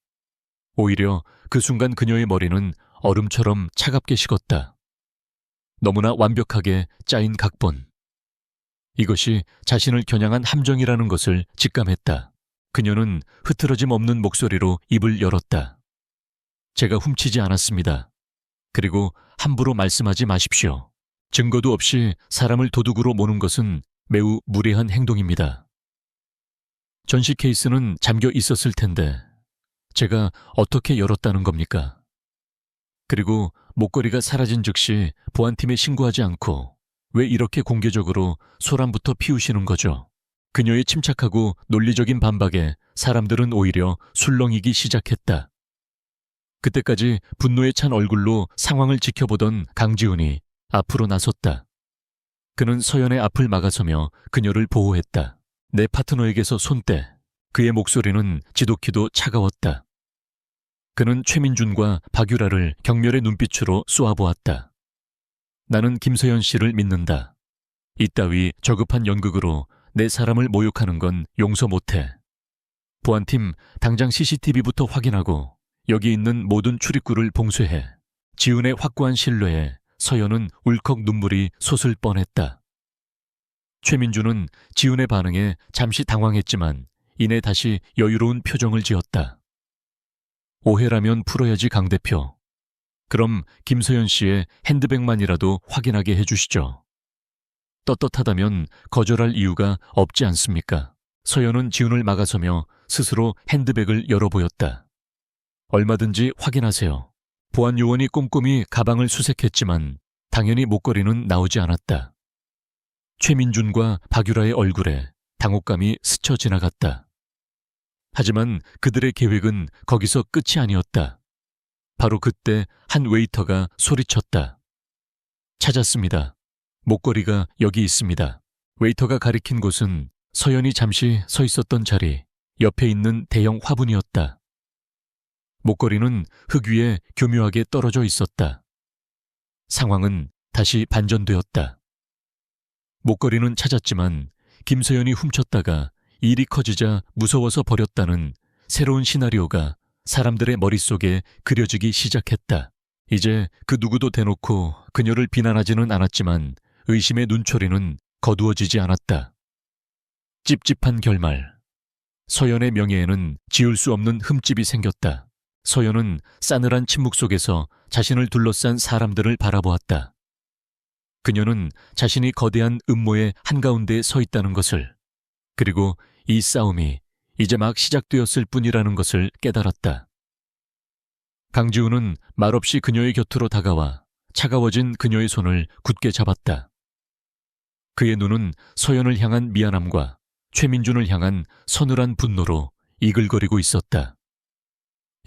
오히려 그 순간 그녀의 머리는 얼음처럼 차갑게 식었다. 너무나 완벽하게 짜인 각본. 이것이 자신을 겨냥한 함정이라는 것을 직감했다. 그녀는 흐트러짐 없는 목소리로 입을 열었다. 제가 훔치지 않았습니다. 그리고 함부로 말씀하지 마십시오. 증거도 없이 사람을 도둑으로 모는 것은 매우 무례한 행동입니다. 전시 케이스는 잠겨 있었을 텐데 제가 어떻게 열었다는 겁니까? 그리고 목걸이가 사라진 즉시 보안팀에 신고하지 않고 왜 이렇게 공개적으로 소란부터 피우시는 거죠? 그녀의 침착하고 논리적인 반박에 사람들은 오히려 술렁이기 시작했다. 그때까지 분노에 찬 얼굴로 상황을 지켜보던 강지훈이 앞으로 나섰다. 그는 서연의 앞을 막아서며 그녀를 보호했다. 내 파트너에게서 손 떼. 그의 목소리는 지독히도 차가웠다. 그는 최민준과 박유라를 경멸의 눈빛으로 쏘아보았다. 나는 김서연 씨를 믿는다. 이따위 저급한 연극으로 내 사람을 모욕하는 건 용서 못해. 보안팀 당장 CCTV부터 확인하고 여기 있는 모든 출입구를 봉쇄해. 지훈의 확고한 신뢰에 서연은 울컥 눈물이 솟을 뻔했다. 최민주는 지훈의 반응에 잠시 당황했지만 이내 다시 여유로운 표정을 지었다. 오해라면 풀어야지 강 대표. 그럼 김서연 씨의 핸드백만이라도 확인하게 해주시죠. 떳떳하다면 거절할 이유가 없지 않습니까? 서연은 지훈을 막아서며 스스로 핸드백을 열어보였다. 얼마든지 확인하세요. 보안 요원이 꼼꼼히 가방을 수색했지만 당연히 목걸이는 나오지 않았다. 최민준과 박유라의 얼굴에 당혹감이 스쳐 지나갔다. 하지만 그들의 계획은 거기서 끝이 아니었다. 바로 그때 한 웨이터가 소리쳤다. 찾았습니다. 목걸이가 여기 있습니다. 웨이터가 가리킨 곳은 서연이 잠시 서 있었던 자리 옆에 있는 대형 화분이었다. 목걸이는 흙 위에 교묘하게 떨어져 있었다. 상황은 다시 반전되었다. 목걸이는 찾았지만 김서연이 훔쳤다가 일이 커지자 무서워서 버렸다는 새로운 시나리오가 사람들의 머릿속에 그려지기 시작했다. 이제 그 누구도 대놓고 그녀를 비난하지는 않았지만 의심의 눈초리는 거두어지지 않았다. 찝찝한 결말. 서연의 명예에는 지울 수 없는 흠집이 생겼다. 서연은 싸늘한 침묵 속에서 자신을 둘러싼 사람들을 바라보았다. 그녀는 자신이 거대한 음모의 한가운데에 서 있다는 것을, 그리고 이 싸움이 이제 막 시작되었을 뿐이라는 것을 깨달았다. 강지훈은 말없이 그녀의 곁으로 다가와 차가워진 그녀의 손을 굳게 잡았다. 그의 눈은 서연을 향한 미안함과 최민준을 향한 서늘한 분노로 이글거리고 있었다.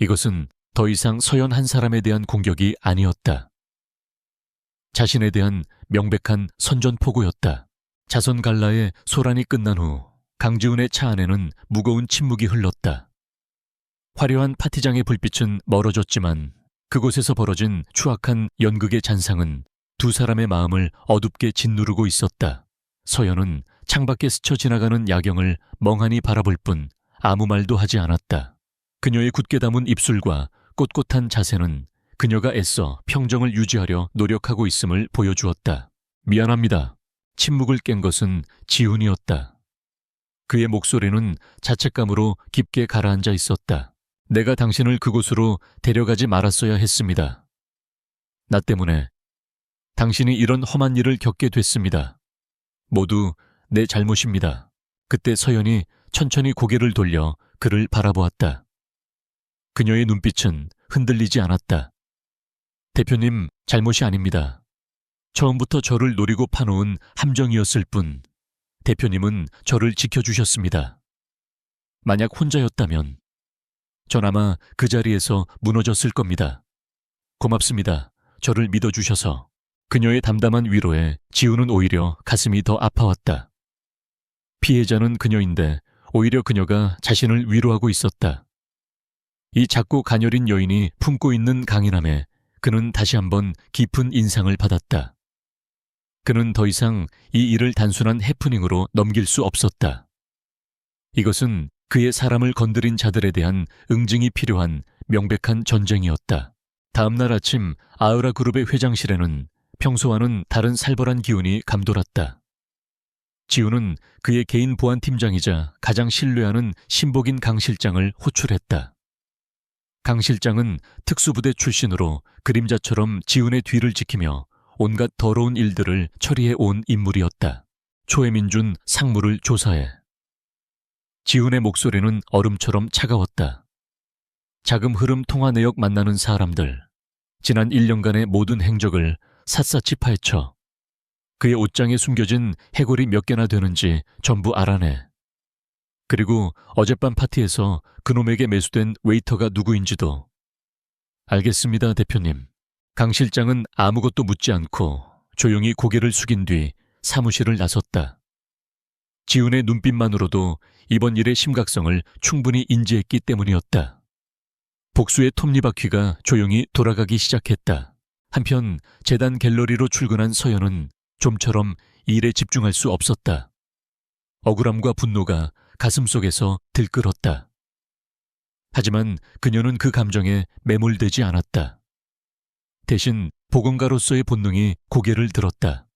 이것은 더 이상 서연 한 사람에 대한 공격이 아니었다. 자신에 대한 명백한 선전포고였다. 자선 갈라의 소란이 끝난 후 강지훈의 차 안에는 무거운 침묵이 흘렀다. 화려한 파티장의 불빛은 멀어졌지만 그곳에서 벌어진 추악한 연극의 잔상은 두 사람의 마음을 어둡게 짓누르고 있었다. 서연은 창밖에 스쳐 지나가는 야경을 멍하니 바라볼 뿐 아무 말도 하지 않았다. 그녀의 굳게 담은 입술과 꼿꼿한 자세는 그녀가 애써 평정을 유지하려 노력하고 있음을 보여주었다. 미안합니다. 침묵을 깬 것은 지훈이었다. 그의 목소리는 자책감으로 깊게 가라앉아 있었다. 내가 당신을 그곳으로 데려가지 말았어야 했습니다. 나 때문에 당신이 이런 험한 일을 겪게 됐습니다. 모두 내 잘못입니다. 그때 서연이 천천히 고개를 돌려 그를 바라보았다. 그녀의 눈빛은 흔들리지 않았다. 대표님, 잘못이 아닙니다. 처음부터 저를 노리고 파놓은 함정이었을 뿐 대표님은 저를 지켜주셨습니다. 만약 혼자였다면 전 아마 그 자리에서 무너졌을 겁니다. 고맙습니다. 저를 믿어주셔서. 그녀의 담담한 위로에 지훈은 오히려 가슴이 더 아파왔다. 피해자는 그녀인데 오히려 그녀가 자신을 위로하고 있었다. 이 작고 가녀린 여인이 품고 있는 강인함에 그는 다시 한번 깊은 인상을 받았다. 그는 더 이상 이 일을 단순한 해프닝으로 넘길 수 없었다. 이것은 그의 사람을 건드린 자들에 대한 응징이 필요한 명백한 전쟁이었다. 다음 날 아침 아우라 그룹의 회장실에는 평소와는 다른 살벌한 기운이 감돌았다. 지훈은 그의 개인 보안팀장이자 가장 신뢰하는 신복인 강 실장을 호출했다. 강 실장은 특수부대 출신으로 그림자처럼 지훈의 뒤를 지키며 온갖 더러운 일들을 처리해 온 인물이었다. 초해민준 상무를 조사해. 지훈의 목소리는 얼음처럼 차가웠다. 자금 흐름 통화 내역 만나는 사람들, 지난 1년간의 모든 행적을 샅샅이 파헤쳐 그의 옷장에 숨겨진 해골이 몇 개나 되는지 전부 알아내. 그리고 어젯밤 파티에서 그놈에게 매수된 웨이터가 누구인지도. 알겠습니다, 대표님. 강 실장은 아무것도 묻지 않고 조용히 고개를 숙인 뒤 사무실을 나섰다. 지훈의 눈빛만으로도 이번 일의 심각성을 충분히 인지했기 때문이었다. 복수의 톱니바퀴가 조용히 돌아가기 시작했다. 한편 재단 갤러리로 출근한 서연은 좀처럼 일에 집중할 수 없었다. 억울함과 분노가 가슴속에서 들끓었다. 하지만 그녀는 그 감정에 매몰되지 않았다. 대신 보건가로서의 본능이 고개를 들었다.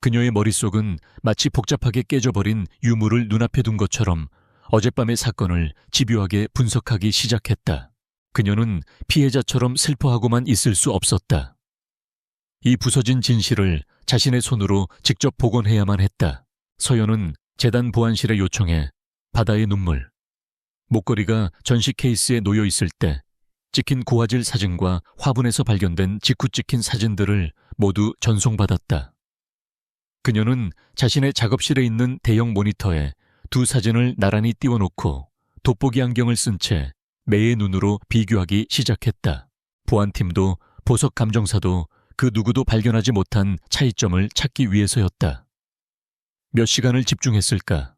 그녀의 머릿속은 마치 복잡하게 깨져버린 유물을 눈앞에 둔 것처럼 어젯밤의 사건을 집요하게 분석하기 시작했다. 그녀는 피해자처럼 슬퍼하고만 있을 수 없었다. 이 부서진 진실을 자신의 손으로 직접 복원해야만 했다. 서연은 재단 보안실에 요청해 바다의 눈물, 목걸이가 전시 케이스에 놓여 있을 때 찍힌 고화질 사진과 화분에서 발견된 직후 찍힌 사진들을 모두 전송받았다. 그녀는 자신의 작업실에 있는 대형 모니터에 두 사진을 나란히 띄워놓고 돋보기 안경을 쓴 채 매의 눈으로 비교하기 시작했다. 보안팀도 보석 감정사도 그 누구도 발견하지 못한 차이점을 찾기 위해서였다. 몇 시간을 집중했을까?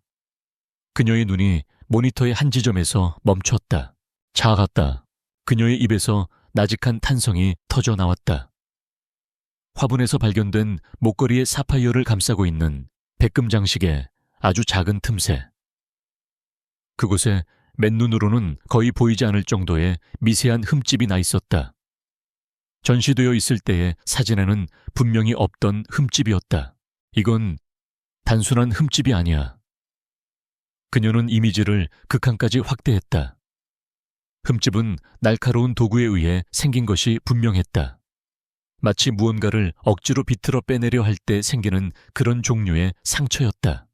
그녀의 눈이 모니터의 한 지점에서 멈췄다. 작았다. 그녀의 입에서 나직한 탄성이 터져 나왔다. 화분에서 발견된 목걸이의 사파이어를 감싸고 있는 백금 장식의 아주 작은 틈새. 그곳에 맨눈으로는 거의 보이지 않을 정도의 미세한 흠집이 나 있었다. 전시되어 있을 때의 사진에는 분명히 없던 흠집이었다. 이건 단순한 흠집이 아니야. 그녀는 이미지를 극한까지 확대했다. 흠집은 날카로운 도구에 의해 생긴 것이 분명했다. 마치 무언가를 억지로 비틀어 빼내려 할 때 생기는 그런 종류의 상처였다.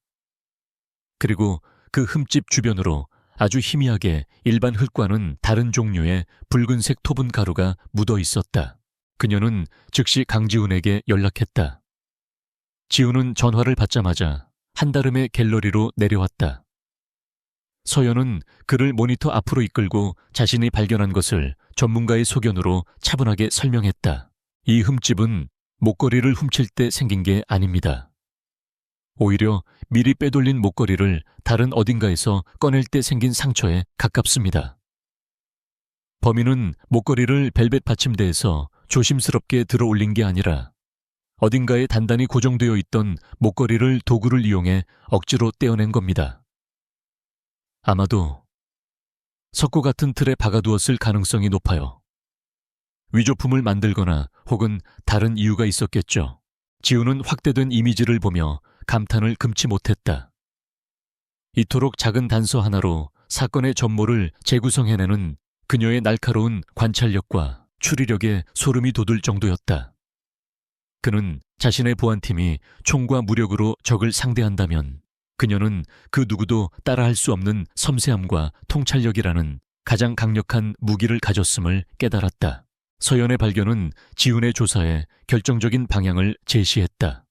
그리고 그 흠집 주변으로 아주 희미하게 일반 흙과는 다른 종류의 붉은색 토분 가루가 묻어 있었다. 그녀는 즉시 강지훈에게 연락했다. 지훈은 전화를 받자마자 한달음에 갤러리로 내려왔다. 서연은 그를 모니터 앞으로 이끌고 자신이 발견한 것을 전문가의 소견으로 차분하게 설명했다. 이 흠집은 목걸이를 훔칠 때 생긴 게 아닙니다. 오히려 미리 빼돌린 목걸이를 다른 어딘가에서 꺼낼 때 생긴 상처에 가깝습니다. 범인은 목걸이를 벨벳 받침대에서 조심스럽게 들어 올린 게 아니라 어딘가에 단단히 고정되어 있던 목걸이를 도구를 이용해 억지로 떼어낸 겁니다. 아마도 석고 같은 틀에 박아두었을 가능성이 높아요. 위조품을 만들거나 혹은 다른 이유가 있었겠죠. 지훈은 확대된 이미지를 보며 감탄을 금치 못했다. 이토록 작은 단서 하나로 사건의 전모를 재구성해내는 그녀의 날카로운 관찰력과 추리력에 소름이 돋을 정도였다. 그는 자신의 보안팀이 총과 무력으로 적을 상대한다면 그녀는 그 누구도 따라할 수 없는 섬세함과 통찰력이라는 가장 강력한 무기를 가졌음을 깨달았다. 서연의 발견은 지훈의 조사에 결정적인 방향을 제시했다.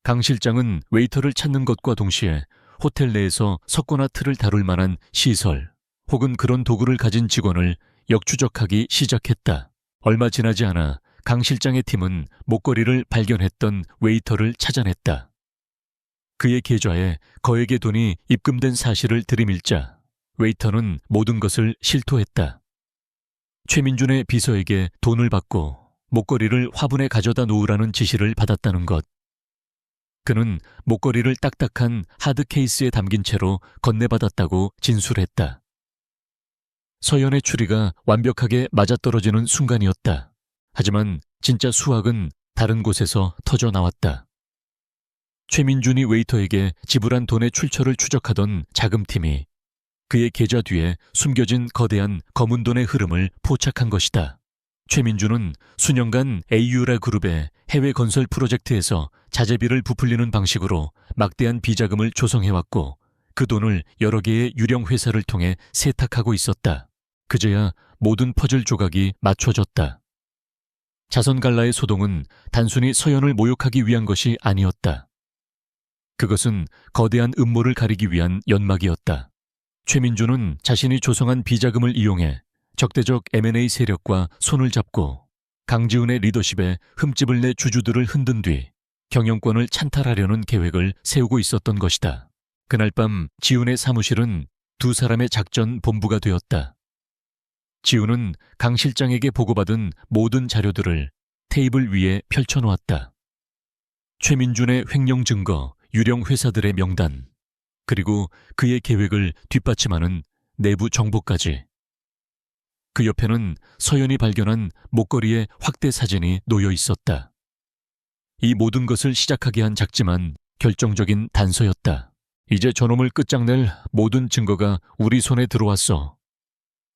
강 실장은 웨이터를 찾는 것과 동시에 호텔 내에서 석고나 틀을 다룰 만한 시설 혹은 그런 도구를 가진 직원을 역추적하기 시작했다. 얼마 지나지 않아 강 실장의 팀은 목걸이를 발견했던 웨이터를 찾아냈다. 그의 계좌에 거액의 돈이 입금된 사실을 들이밀자 웨이터는 모든 것을 실토했다. 최민준의 비서에게 돈을 받고 목걸이를 화분에 가져다 놓으라는 지시를 받았다는 것. 그는 목걸이를 딱딱한 하드 케이스에 담긴 채로 건네받았다고 진술했다. 서연의 추리가 완벽하게 맞아떨어지는 순간이었다. 하지만 진짜 수학은 다른 곳에서 터져 나왔다. 최민준이 웨이터에게 지불한 돈의 출처를 추적하던 자금팀이 그의 계좌 뒤에 숨겨진 거대한 검은 돈의 흐름을 포착한 것이다. 최민준은 수년간 AU라 그룹의 해외 건설 프로젝트에서 자재비를 부풀리는 방식으로 막대한 비자금을 조성해왔고 그 돈을 여러 개의 유령 회사를 통해 세탁하고 있었다. 그제야 모든 퍼즐 조각이 맞춰졌다. 자선갈라의 소동은 단순히 서연을 모욕하기 위한 것이 아니었다. 그것은 거대한 음모를 가리기 위한 연막이었다. 최민준은 자신이 조성한 비자금을 이용해 적대적 M&A 세력과 손을 잡고 강지훈의 리더십에 흠집을 내 주주들을 흔든 뒤 경영권을 찬탈하려는 계획을 세우고 있었던 것이다. 그날 밤 지훈의 사무실은 두 사람의 작전 본부가 되었다. 지훈은 강 실장에게 보고받은 모든 자료들을 테이블 위에 펼쳐놓았다. 최민준의 횡령 증거, 유령 회사들의 명단, 그리고 그의 계획을 뒷받침하는 내부 정보까지. 그 옆에는 서연이 발견한 목걸이의 확대 사진이 놓여 있었다. 이 모든 것을 시작하게 한 작지만 결정적인 단서였다. 이제 저놈을 끝장낼 모든 증거가 우리 손에 들어왔어.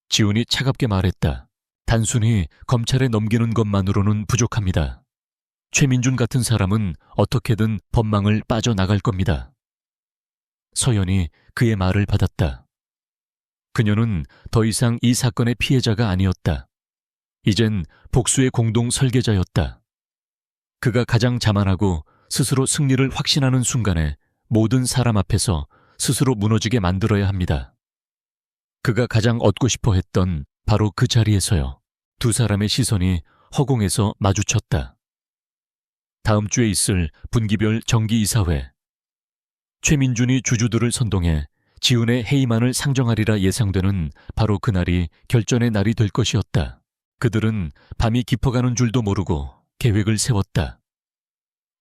지훈이 차갑게 말했다. 단순히 검찰에 넘기는 것만으로는 부족합니다. 최민준 같은 사람은 어떻게든 법망을 빠져나갈 겁니다. 서연이 그의 말을 받았다. 그녀는 더 이상 이 사건의 피해자가 아니었다. 이젠 복수의 공동 설계자였다. 그가 가장 자만하고 스스로 승리를 확신하는 순간에 모든 사람 앞에서 스스로 무너지게 만들어야 합니다. 그가 가장 얻고 싶어 했던 바로 그 자리에서요. 두 사람의 시선이 허공에서 마주쳤다. 다음 주에 있을 분기별 정기이사회. 최민준이 주주들을 선동해 지훈의 해임안을 상정하리라 예상되는 바로 그날이 결전의 날이 될 것이었다. 그들은 밤이 깊어가는 줄도 모르고 계획을 세웠다.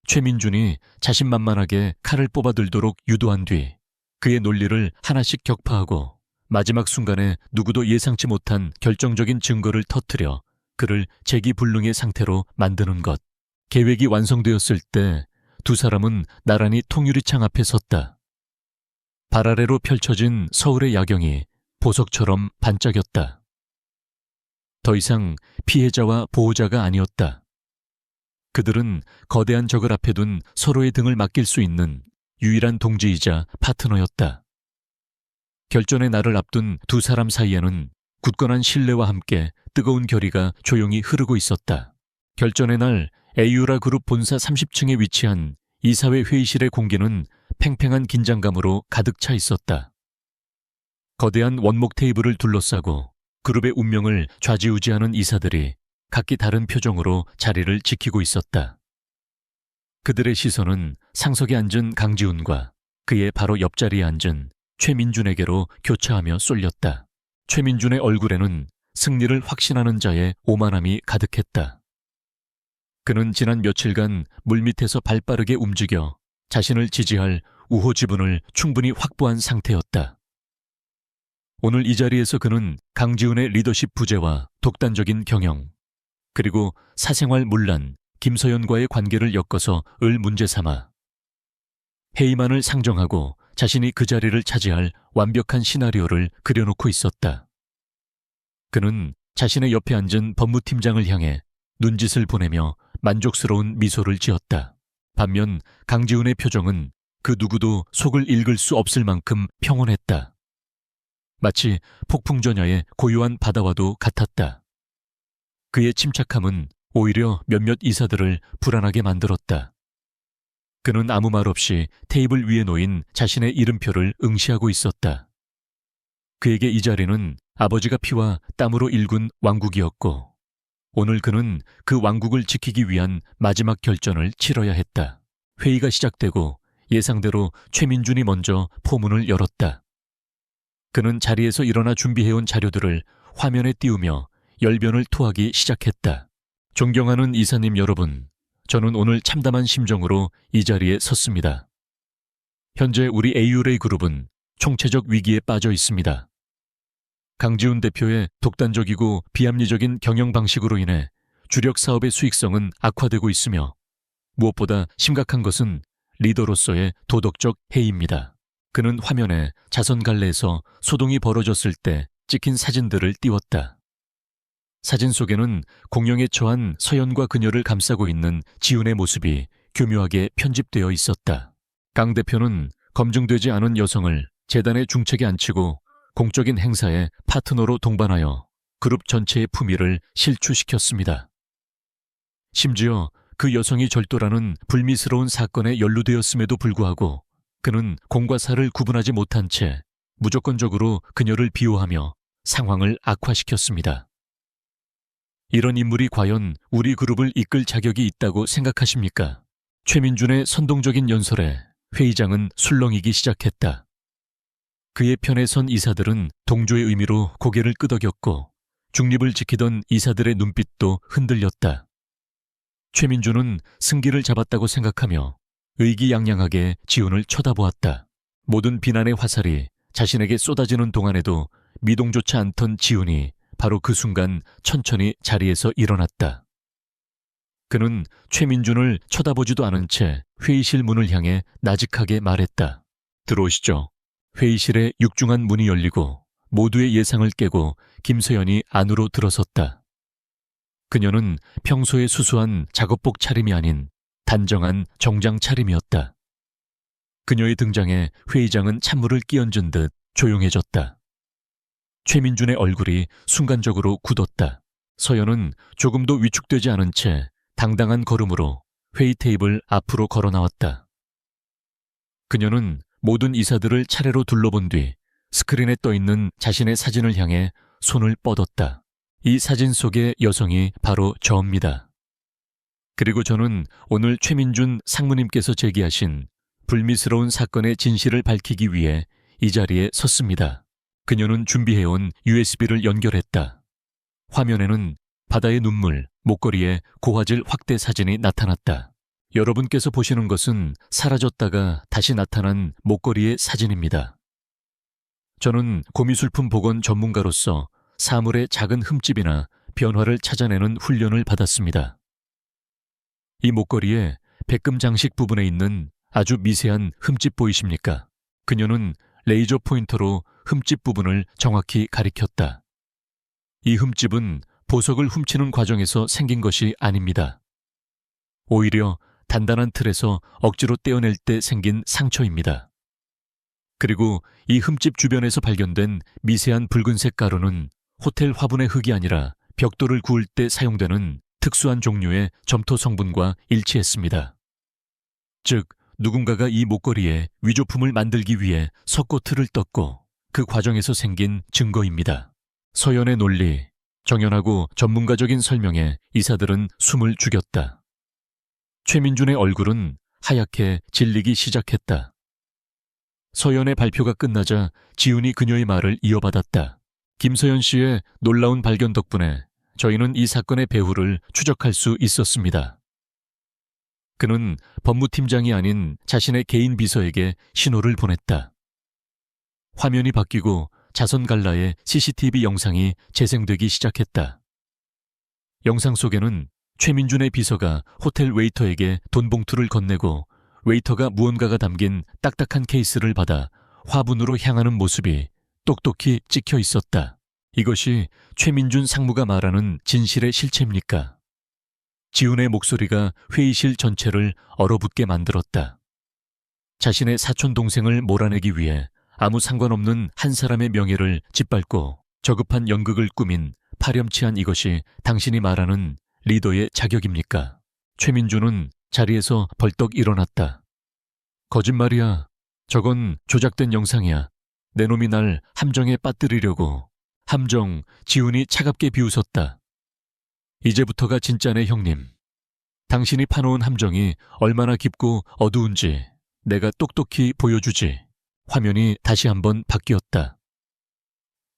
최민준이 자신만만하게 칼을 뽑아들도록 유도한 뒤 그의 논리를 하나씩 격파하고 마지막 순간에 누구도 예상치 못한 결정적인 증거를 터뜨려 그를 재기불능의 상태로 만드는 것. 계획이 완성되었을 때 두 사람은 나란히 통유리창 앞에 섰다. 발 아래로 펼쳐진 서울의 야경이 보석처럼 반짝였다. 더 이상 피해자와 보호자가 아니었다. 그들은 거대한 적을 앞에 둔 서로의 등을 맡길 수 있는 유일한 동지이자 파트너였다. 결전의 날을 앞둔 두 사람 사이에는 굳건한 신뢰와 함께 뜨거운 결의가 조용히 흐르고 있었다. 결전의 날 에이유라 그룹 본사 30층에 위치한 이사회 회의실의 공기는 팽팽한 긴장감으로 가득 차 있었다. 거대한 원목 테이블을 둘러싸고 그룹의 운명을 좌지우지하는 이사들이 각기 다른 표정으로 자리를 지키고 있었다. 그들의 시선은 상석에 앉은 강지훈과 그의 바로 옆자리에 앉은 최민준에게로 교차하며 쏠렸다. 최민준의 얼굴에는 승리를 확신하는 자의 오만함이 가득했다. 그는 지난 며칠간 물밑에서 발빠르게 움직여 자신을 지지할 우호 지분을 충분히 확보한 상태였다. 오늘 이 자리에서 그는 강지훈의 리더십 부재와 독단적인 경영, 그리고 사생활 문란, 김서연과의 관계를 엮어서 을 문제 삼아 해임안을 상정하고 자신이 그 자리를 차지할 완벽한 시나리오를 그려놓고 있었다. 그는 자신의 옆에 앉은 법무팀장을 향해 눈짓을 보내며 만족스러운 미소를 지었다. 반면 강지훈의 표정은 그 누구도 속을 읽을 수 없을 만큼 평온했다. 마치 폭풍전야의 고요한 바다와도 같았다. 그의 침착함은 오히려 몇몇 이사들을 불안하게 만들었다. 그는 아무 말 없이 테이블 위에 놓인 자신의 이름표를 응시하고 있었다. 그에게 이 자리는 아버지가 피와 땀으로 일군 왕국이었고 오늘 그는 그 왕국을 지키기 위한 마지막 결전을 치러야 했다. 회의가 시작되고 예상대로 최민준이 먼저 포문을 열었다. 그는 자리에서 일어나 준비해온 자료들을 화면에 띄우며 열변을 토하기 시작했다. 존경하는 이사님 여러분, 저는 오늘 참담한 심정으로 이 자리에 섰습니다. 현재 우리 에이유레이 그룹은 총체적 위기에 빠져 있습니다. 강지훈 대표의 독단적이고 비합리적인 경영 방식으로 인해 주력 사업의 수익성은 악화되고 있으며 무엇보다 심각한 것은 리더로서의 도덕적 해이입니다. 그는 화면에 자선 갈래에서 소동이 벌어졌을 때 찍힌 사진들을 띄웠다. 사진 속에는 공영에 처한 서연과 그녀를 감싸고 있는 지훈의 모습이 교묘하게 편집되어 있었다. 강 대표는 검증되지 않은 여성을 재단의 중책에 앉히고 공적인 행사에 파트너로 동반하여 그룹 전체의 품위를 실추시켰습니다. 심지어 그 여성이 절도라는 불미스러운 사건에 연루되었음에도 불구하고 그는 공과 사를 구분하지 못한 채 무조건적으로 그녀를 비호하며 상황을 악화시켰습니다. 이런 인물이 과연 우리 그룹을 이끌 자격이 있다고 생각하십니까? 최민준의 선동적인 연설에 회의장은 술렁이기 시작했다. 그의 편에 선 이사들은 동조의 의미로 고개를 끄덕였고 중립을 지키던 이사들의 눈빛도 흔들렸다. 최민준은 승기를 잡았다고 생각하며 의기양양하게 지훈을 쳐다보았다. 모든 비난의 화살이 자신에게 쏟아지는 동안에도 미동조차 않던 지훈이 바로 그 순간 천천히 자리에서 일어났다. 그는 최민준을 쳐다보지도 않은 채 회의실 문을 향해 나직하게 말했다. 들어오시죠. 회의실에 육중한 문이 열리고 모두의 예상을 깨고 김서연이 안으로 들어섰다. 그녀는 평소에 수수한 작업복 차림이 아닌 단정한 정장 차림이었다. 그녀의 등장에 회의장은 찬물을 끼얹은 듯 조용해졌다. 최민준의 얼굴이 순간적으로 굳었다. 서연은 조금도 위축되지 않은 채 당당한 걸음으로 회의 테이블 앞으로 걸어 나왔다. 그녀는 모든 이사들을 차례로 둘러본 뒤 스크린에 떠있는 자신의 사진을 향해 손을 뻗었다. 이 사진 속의 여성이 바로 저입니다. 그리고 저는 오늘 최민준 상무님께서 제기하신 불미스러운 사건의 진실을 밝히기 위해 이 자리에 섰습니다. 그녀는 준비해온 USB를 연결했다. 화면에는 바다의 눈물, 목걸이에 고화질 확대 사진이 나타났다. 여러분께서 보시는 것은 사라졌다가 다시 나타난 목걸이의 사진입니다. 저는 고미술품 복원 전문가로서 사물의 작은 흠집이나 변화를 찾아내는 훈련을 받았습니다. 이 목걸이의 백금 장식 부분에 있는 아주 미세한 흠집 보이십니까? 그녀는 레이저 포인터로 흠집 부분을 정확히 가리켰다. 이 흠집은 보석을 훔치는 과정에서 생긴 것이 아닙니다. 오히려 단단한 틀에서 억지로 떼어낼 때 생긴 상처입니다. 그리고 이 흠집 주변에서 발견된 미세한 붉은색 가루는 호텔 화분의 흙이 아니라 벽돌을 구울 때 사용되는 특수한 종류의 점토 성분과 일치했습니다. 즉, 누군가가 이 목걸이에 위조품을 만들기 위해 석고틀을 떴고 그 과정에서 생긴 증거입니다. 서연의 논리, 정연하고 전문가적인 설명에 이사들은 숨을 죽였다. 최민준의 얼굴은 하얗게 질리기 시작했다. 서연의 발표가 끝나자 지훈이 그녀의 말을 이어받았다. 김서연 씨의 놀라운 발견 덕분에 저희는 이 사건의 배후를 추적할 수 있었습니다. 그는 법무팀장이 아닌 자신의 개인 비서에게 신호를 보냈다. 화면이 바뀌고 자선 갈라의 CCTV 영상이 재생되기 시작했다. 영상 속에는 최민준의 비서가 호텔 웨이터에게 돈 봉투를 건네고 웨이터가 무언가가 담긴 딱딱한 케이스를 받아 화분으로 향하는 모습이 똑똑히 찍혀 있었다. 이것이 최민준 상무가 말하는 진실의 실체입니까? 지훈의 목소리가 회의실 전체를 얼어붙게 만들었다. 자신의 사촌 동생을 몰아내기 위해 아무 상관없는 한 사람의 명예를 짓밟고 저급한 연극을 꾸민 파렴치한 이것이 당신이 말하는 리더의 자격입니까? 최민준은 자리에서 벌떡 일어났다. 거짓말이야. 저건 조작된 영상이야. 내 놈이 날 함정에 빠뜨리려고. 함정, 지훈이 차갑게 비웃었다. 이제부터가 진짜네, 형님. 당신이 파놓은 함정이 얼마나 깊고 어두운지 내가 똑똑히 보여주지. 화면이 다시 한번 바뀌었다.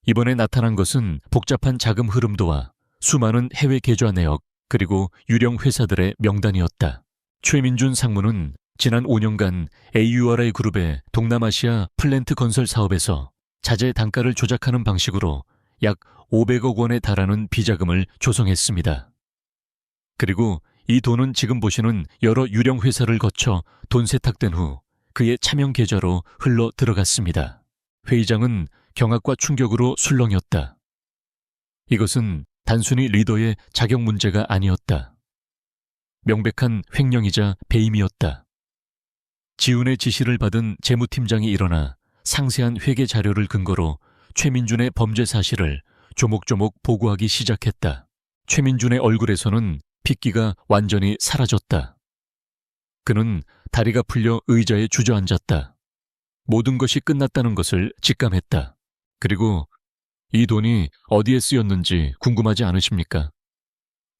이번에 나타난 것은 복잡한 자금 흐름도와 수많은 해외 계좌 내역 그리고 유령 회사들의 명단이었다. 최민준 상무는 지난 5년간 AURI 그룹의 동남아시아 플랜트 건설 사업에서 자재 단가를 조작하는 방식으로 약 500억 원에 달하는 비자금을 조성했습니다. 그리고 이 돈은 지금 보시는 여러 유령 회사를 거쳐 돈 세탁된 후 그의 차명 계좌로 흘러 들어갔습니다. 회의장은 경악과 충격으로 술렁였다. 이것은 단순히 리더의 자격 문제가 아니었다. 명백한 횡령이자 배임이었다. 지훈의 지시를 받은 재무팀장이 일어나 상세한 회계 자료를 근거로 최민준의 범죄 사실을 조목조목 보고하기 시작했다. 최민준의 얼굴에서는 핏기가 완전히 사라졌다. 그는 다리가 풀려 의자에 주저앉았다. 모든 것이 끝났다는 것을 직감했다. 그리고 이 돈이 어디에 쓰였는지 궁금하지 않으십니까?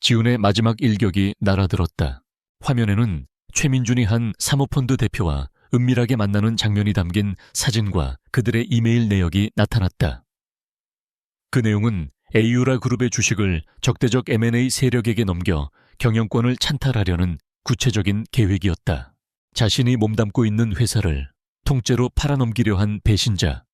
지훈의 마지막 일격이 날아들었다. 화면에는 최민준이 한 사모펀드 대표와 은밀하게 만나는 장면이 담긴 사진과 그들의 이메일 내역이 나타났다. 그 내용은 에이유라 그룹의 주식을 적대적 M&A 세력에게 넘겨 경영권을 찬탈하려는 구체적인 계획이었다. 자신이 몸담고 있는 회사를 통째로 팔아넘기려 한 배신자.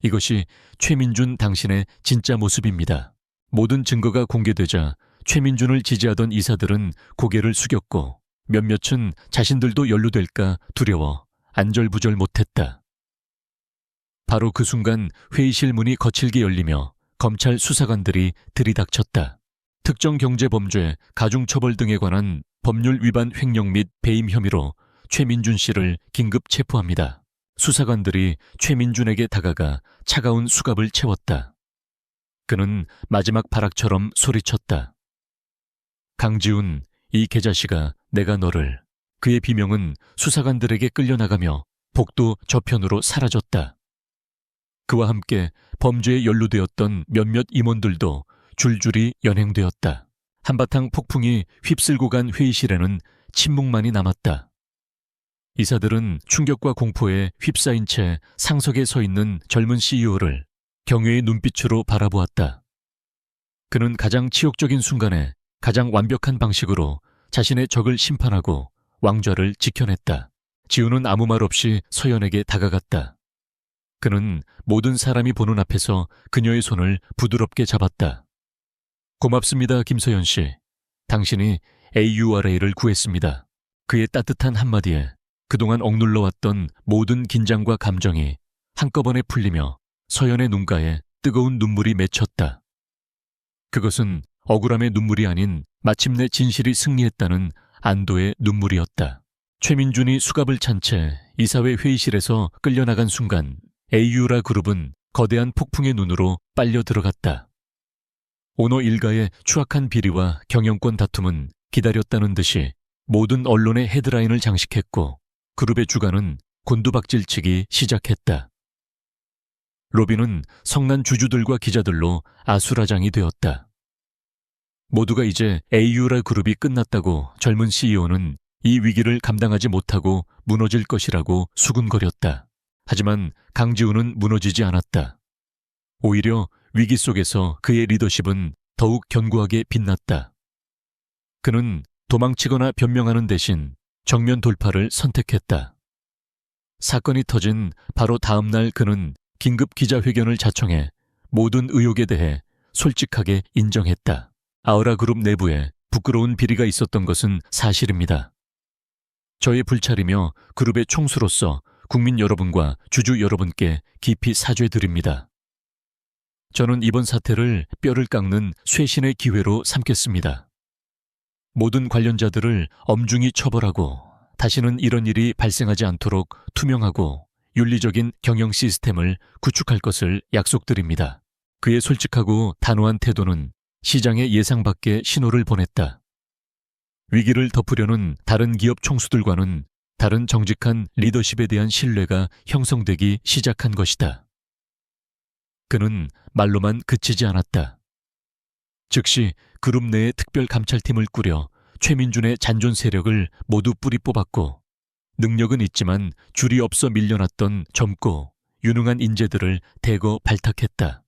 이것이 최민준 당신의 진짜 모습입니다. 모든 증거가 공개되자 최민준을 지지하던 이사들은 고개를 숙였고 몇몇은 자신들도 연루될까 두려워 안절부절 못했다. 바로 그 순간 회의실 문이 거칠게 열리며 검찰 수사관들이 들이닥쳤다. 특정 경제범죄, 가중처벌 등에 관한 법률 위반 횡령 및 배임 혐의로 최민준 씨를 긴급 체포합니다. 수사관들이 최민준에게 다가가 차가운 수갑을 채웠다. 그는 마지막 발악처럼 소리쳤다. 강지훈, 이 개자식아, 내가 너를. 그의 비명은 수사관들에게 끌려나가며 복도 저편으로 사라졌다. 그와 함께 범죄에 연루되었던 몇몇 임원들도 줄줄이 연행되었다. 한바탕 폭풍이 휩쓸고 간 회의실에는 침묵만이 남았다. 이사들은 충격과 공포에 휩싸인 채 상석에 서 있는 젊은 CEO를 경외의 눈빛으로 바라보았다. 그는 가장 치욕적인 순간에 가장 완벽한 방식으로 자신의 적을 심판하고 왕좌를 지켜냈다. 지우는 아무 말 없이 서연에게 다가갔다. 그는 모든 사람이 보는 앞에서 그녀의 손을 부드럽게 잡았다. 고맙습니다, 김서연 씨. 당신이 AURA를 구했습니다. 그의 따뜻한 한마디에 그동안 억눌러왔던 모든 긴장과 감정이 한꺼번에 풀리며 서연의 눈가에 뜨거운 눈물이 맺혔다. 그것은 억울함의 눈물이 아닌 마침내 진실이 승리했다는 안도의 눈물이었다. 최민준이 수갑을 찬 채 이사회 회의실에서 끌려나간 순간 AU라 그룹은 거대한 폭풍의 눈으로 빨려 들어갔다. 오너 일가의 추악한 비리와 경영권 다툼은 기다렸다는 듯이 모든 언론의 헤드라인을 장식했고 그룹의 주가는 곤두박질치기 시작했다. 로비는 성난 주주들과 기자들로 아수라장이 되었다. 모두가 이제 AU라 그룹이 끝났다고 젊은 CEO는 이 위기를 감당하지 못하고 무너질 것이라고 수군거렸다. 하지만 강지훈은 무너지지 않았다. 오히려 위기 속에서 그의 리더십은 더욱 견고하게 빛났다. 그는 도망치거나 변명하는 대신 정면 돌파를 선택했다. 사건이 터진 바로 다음 날 그는 긴급 기자회견을 자청해 모든 의혹에 대해 솔직하게 인정했다. 아우라 그룹 내부에 부끄러운 비리가 있었던 것은 사실입니다. 저의 불찰이며 그룹의 총수로서 국민 여러분과 주주 여러분께 깊이 사죄드립니다. 저는 이번 사태를 뼈를 깎는 쇄신의 기회로 삼겠습니다. 모든 관련자들을 엄중히 처벌하고 다시는 이런 일이 발생하지 않도록 투명하고 윤리적인 경영 시스템을 구축할 것을 약속드립니다. 그의 솔직하고 단호한 태도는 시장의 예상 밖의 신호를 보냈다. 위기를 덮으려는 다른 기업 총수들과는 다른 정직한 리더십에 대한 신뢰가 형성되기 시작한 것이다. 그는 말로만 그치지 않았다. 즉시 그룹 내에 특별 감찰팀을 꾸려 최민준의 잔존 세력을 모두 뿌리 뽑았고 능력은 있지만 줄이 없어 밀려났던 젊고 유능한 인재들을 대거 발탁했다.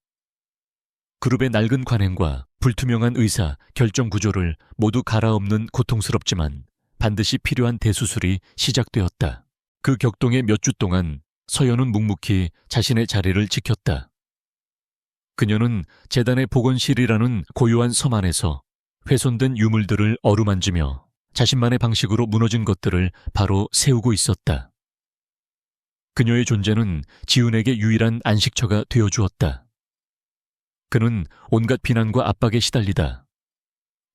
그룹의 낡은 관행과 불투명한 의사, 결정 구조를 모두 갈아엎는 고통스럽지만 반드시 필요한 대수술이 시작되었다. 그 격동의 몇 주 동안 서연은 묵묵히 자신의 자리를 지켰다. 그녀는 재단의 보건실이라는 고요한 섬 안에서 훼손된 유물들을 어루만지며 자신만의 방식으로 무너진 것들을 바로 세우고 있었다. 그녀의 존재는 지훈에게 유일한 안식처가 되어주었다. 그는 온갖 비난과 압박에 시달리다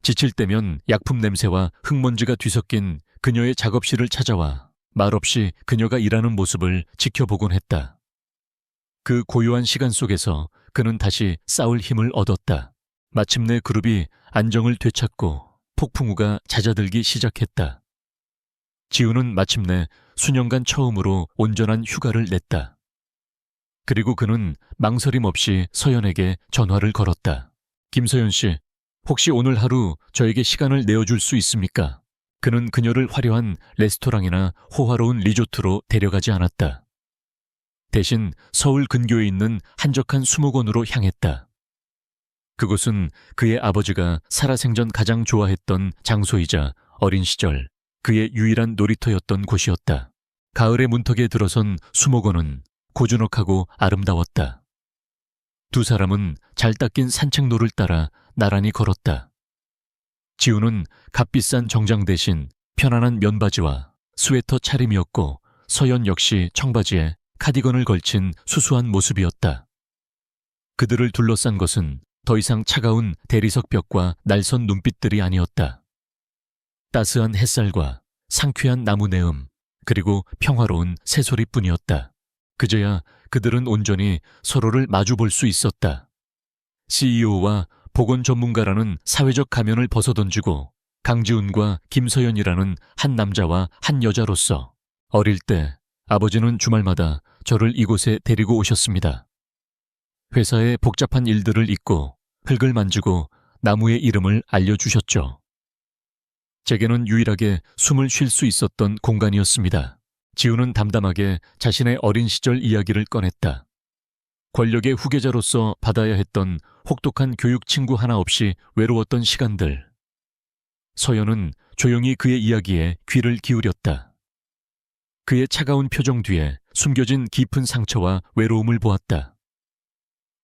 지칠 때면 약품 냄새와 흙먼지가 뒤섞인 그녀의 작업실을 찾아와 말없이 그녀가 일하는 모습을 지켜보곤 했다. 그 고요한 시간 속에서 그는 다시 싸울 힘을 얻었다. 마침내 그룹이 안정을 되찾고 폭풍우가 잦아들기 시작했다. 지훈은 마침내 수년간 처음으로 온전한 휴가를 냈다. 그리고 그는 망설임 없이 서연에게 전화를 걸었다. 김서연 씨, 혹시 오늘 하루 저에게 시간을 내어줄 수 있습니까? 그는 그녀를 화려한 레스토랑이나 호화로운 리조트로 데려가지 않았다. 대신 서울 근교에 있는 한적한 수목원으로 향했다. 그곳은 그의 아버지가 살아생전 가장 좋아했던 장소이자 어린 시절 그의 유일한 놀이터였던 곳이었다. 가을의 문턱에 들어선 수목원은 고즈넉하고 아름다웠다. 두 사람은 잘 닦인 산책로를 따라 나란히 걸었다. 지우는 값비싼 정장 대신 편안한 면바지와 스웨터 차림이었고 서연 역시 청바지에 카디건을 걸친 수수한 모습이었다. 그들을 둘러싼 것은 더 이상 차가운 대리석 벽과 날선 눈빛들이 아니었다. 따스한 햇살과 상쾌한 나무 내음, 그리고 평화로운 새소리뿐이었다. 그제야 그들은 온전히 서로를 마주볼 수 있었다. CEO와 보건 전문가라는 사회적 가면을 벗어던지고 강지훈과 김서연이라는 한 남자와 한 여자로서 어릴 때 아버지는 주말마다 저를 이곳에 데리고 오셨습니다. 회사의 복잡한 일들을 잊고 흙을 만지고 나무의 이름을 알려주셨죠. 제게는 유일하게 숨을 쉴 수 있었던 공간이었습니다. 지우는 담담하게 자신의 어린 시절 이야기를 꺼냈다. 권력의 후계자로서 받아야 했던 혹독한 교육 친구 하나 없이 외로웠던 시간들. 서연은 조용히 그의 이야기에 귀를 기울였다. 그의 차가운 표정 뒤에 숨겨진 깊은 상처와 외로움을 보았다.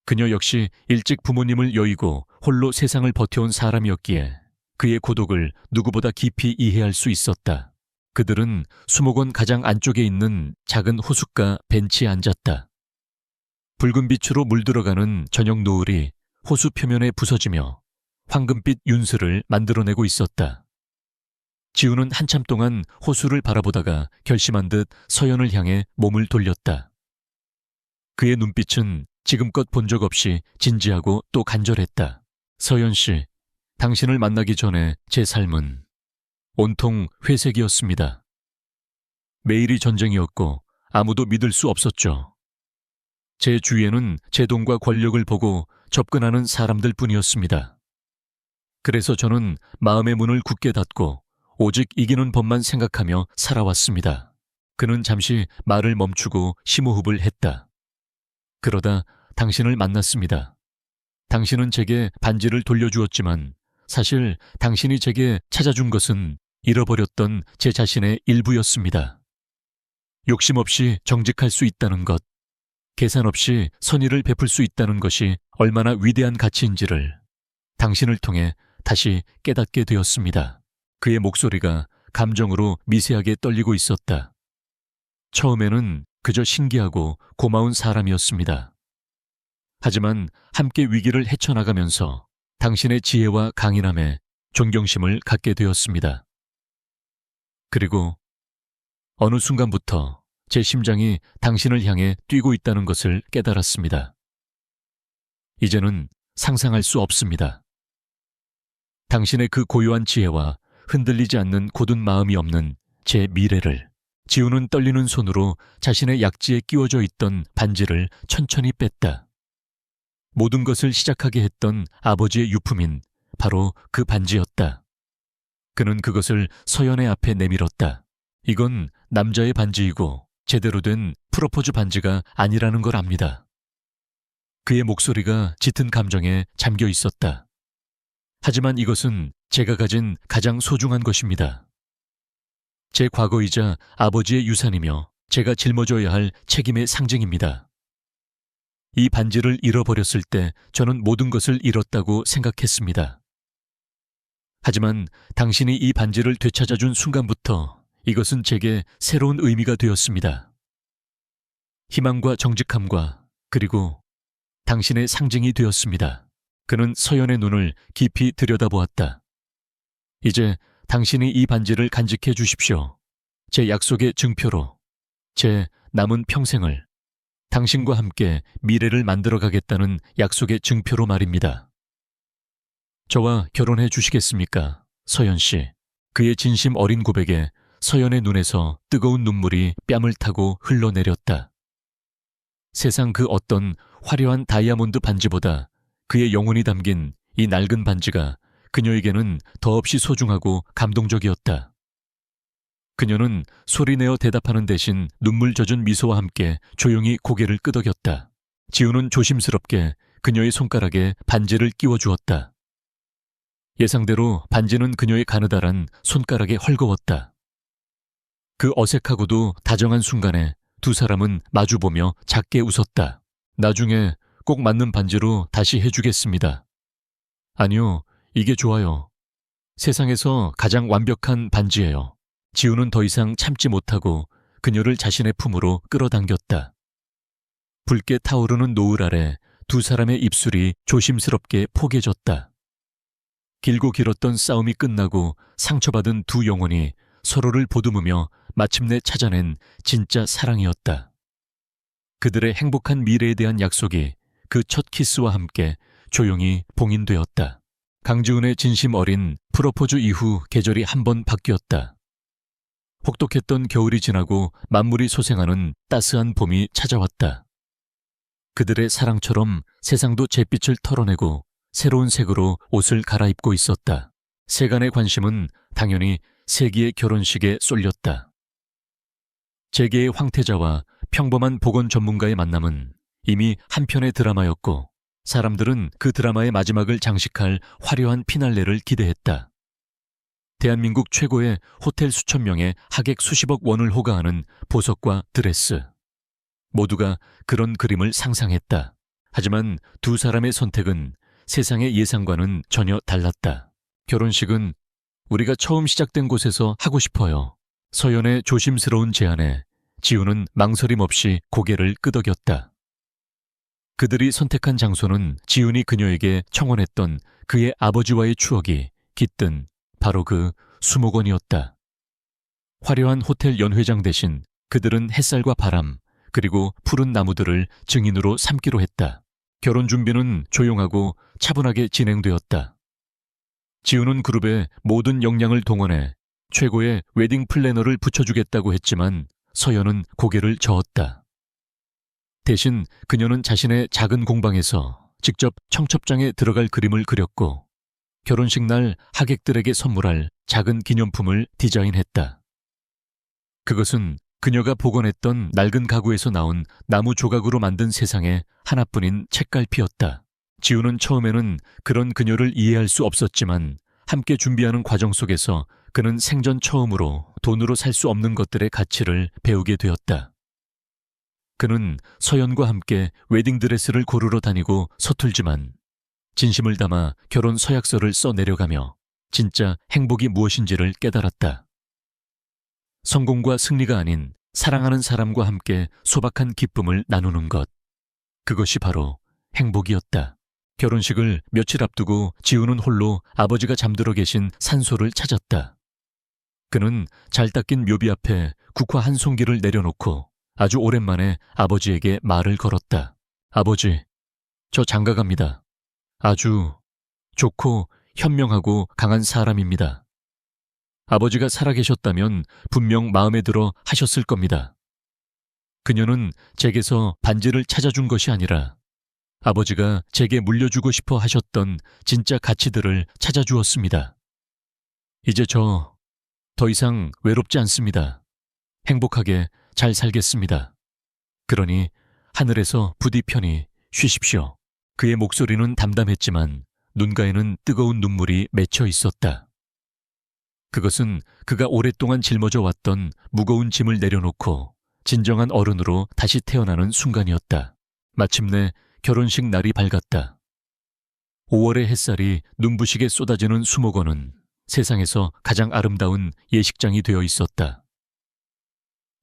그녀 역시 일찍 부모님을 여의고 홀로 세상을 버텨온 사람이었기에 그의 고독을 누구보다 깊이 이해할 수 있었다. 그들은 수목원 가장 안쪽에 있는 작은 호숫가 벤치에 앉았다. 붉은 빛으로 물들어가는 저녁 노을이 호수 표면에 부서지며 황금빛 윤슬을 만들어내고 있었다. 지우는 한참 동안 호수를 바라보다가 결심한 듯 서연을 향해 몸을 돌렸다. 그의 눈빛은 지금껏 본 적 없이 진지하고 또 간절했다. 서연 씨, 당신을 만나기 전에 제 삶은 온통 회색이었습니다. 매일이 전쟁이었고 아무도 믿을 수 없었죠. 제 주위에는 제 돈과 권력을 보고 접근하는 사람들 뿐이었습니다. 그래서 저는 마음의 문을 굳게 닫고 오직 이기는 법만 생각하며 살아왔습니다. 그는 잠시 말을 멈추고 심호흡을 했다. 그러다 당신을 만났습니다. 당신은 제게 반지를 돌려주었지만 사실 당신이 제게 찾아준 것은 잃어버렸던 제 자신의 일부였습니다. 욕심 없이 정직할 수 있다는 것, 계산 없이 선의를 베풀 수 있다는 것이 얼마나 위대한 가치인지를 당신을 통해 다시 깨닫게 되었습니다. 그의 목소리가 감정으로 미세하게 떨리고 있었다. 처음에는 그저 신기하고 고마운 사람이었습니다. 하지만 함께 위기를 헤쳐나가면서 당신의 지혜와 강인함에 존경심을 갖게 되었습니다. 그리고 어느 순간부터 제 심장이 당신을 향해 뛰고 있다는 것을 깨달았습니다. 이제는 상상할 수 없습니다. 당신의 그 고요한 지혜와 흔들리지 않는 고든 마음이 없는 제 미래를. 지우는 떨리는 손으로 자신의 약지에 끼워져 있던 반지를 천천히 뺐다. 모든 것을 시작하게 했던 아버지의 유품인 바로 그 반지였다. 그는 그것을 서연의 앞에 내밀었다. 이건 남자의 반지이고 제대로 된 프로포즈 반지가 아니라는 걸 압니다. 그의 목소리가 짙은 감정에 잠겨 있었다. 하지만 이것은 제가 가진 가장 소중한 것입니다. 제 과거이자 아버지의 유산이며 제가 짊어져야 할 책임의 상징입니다. 이 반지를 잃어버렸을 때 저는 모든 것을 잃었다고 생각했습니다. 하지만 당신이 이 반지를 되찾아준 순간부터 이것은 제게 새로운 의미가 되었습니다. 희망과 정직함과 그리고 당신의 상징이 되었습니다. 그는 서연의 눈을 깊이 들여다보았다. 이제 당신이 이 반지를 간직해 주십시오. 제 약속의 증표로 제 남은 평생을 당신과 함께 미래를 만들어 가겠다는 약속의 증표로 말입니다. 저와 결혼해 주시겠습니까, 서연 씨? 그의 진심 어린 고백에 서연의 눈에서 뜨거운 눈물이 뺨을 타고 흘러내렸다. 세상 그 어떤 화려한 다이아몬드 반지보다 그의 영혼이 담긴 이 낡은 반지가 그녀에게는 더없이 소중하고 감동적이었다. 그녀는 소리내어 대답하는 대신 눈물 젖은 미소와 함께 조용히 고개를 끄덕였다. 지우는 조심스럽게 그녀의 손가락에 반지를 끼워주었다. 예상대로 반지는 그녀의 가느다란 손가락에 헐거웠다. 그 어색하고도 다정한 순간에 두 사람은 마주보며 작게 웃었다. 나중에 꼭 맞는 반지로 다시 해주겠습니다. 아니요, 이게 좋아요. 세상에서 가장 완벽한 반지예요. 지우는 더 이상 참지 못하고 그녀를 자신의 품으로 끌어당겼다. 붉게 타오르는 노을 아래 두 사람의 입술이 조심스럽게 포개졌다. 길고 길었던 싸움이 끝나고 상처받은 두 영혼이 서로를 보듬으며 마침내 찾아낸 진짜 사랑이었다. 그들의 행복한 미래에 대한 약속이 그 첫 키스와 함께 조용히 봉인되었다. 강지훈의 진심 어린 프로포즈 이후 계절이 한 번 바뀌었다. 혹독했던 겨울이 지나고 만물이 소생하는 따스한 봄이 찾아왔다. 그들의 사랑처럼 세상도 잿빛을 털어내고 새로운 색으로 옷을 갈아입고 있었다. 세간의 관심은 당연히 세기의 결혼식에 쏠렸다. 재계의 황태자와 평범한 보건 전문가의 만남은 이미 한 편의 드라마였고 사람들은 그 드라마의 마지막을 장식할 화려한 피날레를 기대했다. 대한민국 최고의 호텔 수천 명의 하객 수십억 원을 호가하는 보석과 드레스. 모두가 그런 그림을 상상했다. 하지만 두 사람의 선택은 세상의 예상과는 전혀 달랐다. 결혼식은 우리가 처음 시작된 곳에서 하고 싶어요. 서연의 조심스러운 제안에 지우는 망설임 없이 고개를 끄덕였다. 그들이 선택한 장소는 지훈이 그녀에게 청혼했던 그의 아버지와의 추억이 깃든 바로 그 수목원이었다. 화려한 호텔 연회장 대신 그들은 햇살과 바람 그리고 푸른 나무들을 증인으로 삼기로 했다. 결혼 준비는 조용하고 차분하게 진행되었다. 지훈은 그룹의 모든 역량을 동원해 최고의 웨딩 플래너를 붙여주겠다고 했지만 서연은 고개를 저었다. 대신 그녀는 자신의 작은 공방에서 직접 청첩장에 들어갈 그림을 그렸고 결혼식 날 하객들에게 선물할 작은 기념품을 디자인했다. 그것은 그녀가 복원했던 낡은 가구에서 나온 나무 조각으로 만든 세상에 하나뿐인 책갈피였다. 지우는 처음에는 그런 그녀를 이해할 수 없었지만 함께 준비하는 과정 속에서 그는 생전 처음으로 돈으로 살 수 없는 것들의 가치를 배우게 되었다. 그는 서연과 함께 웨딩드레스를 고르러 다니고 서툴지만 진심을 담아 결혼 서약서를 써 내려가며 진짜 행복이 무엇인지를 깨달았다. 성공과 승리가 아닌 사랑하는 사람과 함께 소박한 기쁨을 나누는 것. 그것이 바로 행복이었다. 결혼식을 며칠 앞두고 지우는 홀로 아버지가 잠들어 계신 산소를 찾았다. 그는 잘 닦인 묘비 앞에 국화 한 송기를 내려놓고 아주 오랜만에 아버지에게 말을 걸었다. 아버지, 저 장가갑니다. 아주 좋고 현명하고 강한 사람입니다. 아버지가 살아계셨다면 분명 마음에 들어 하셨을 겁니다. 그녀는 제게서 반지를 찾아준 것이 아니라 아버지가 제게 물려주고 싶어 하셨던 진짜 가치들을 찾아주었습니다. 이제 저 더 이상 외롭지 않습니다. 행복하게 잘 살겠습니다. 그러니 하늘에서 부디 편히 쉬십시오. 그의 목소리는 담담했지만 눈가에는 뜨거운 눈물이 맺혀 있었다. 그것은 그가 오랫동안 짊어져 왔던 무거운 짐을 내려놓고 진정한 어른으로 다시 태어나는 순간이었다. 마침내 결혼식 날이 밝았다. 5월의 햇살이 눈부시게 쏟아지는 수목원은 세상에서 가장 아름다운 예식장이 되어 있었다.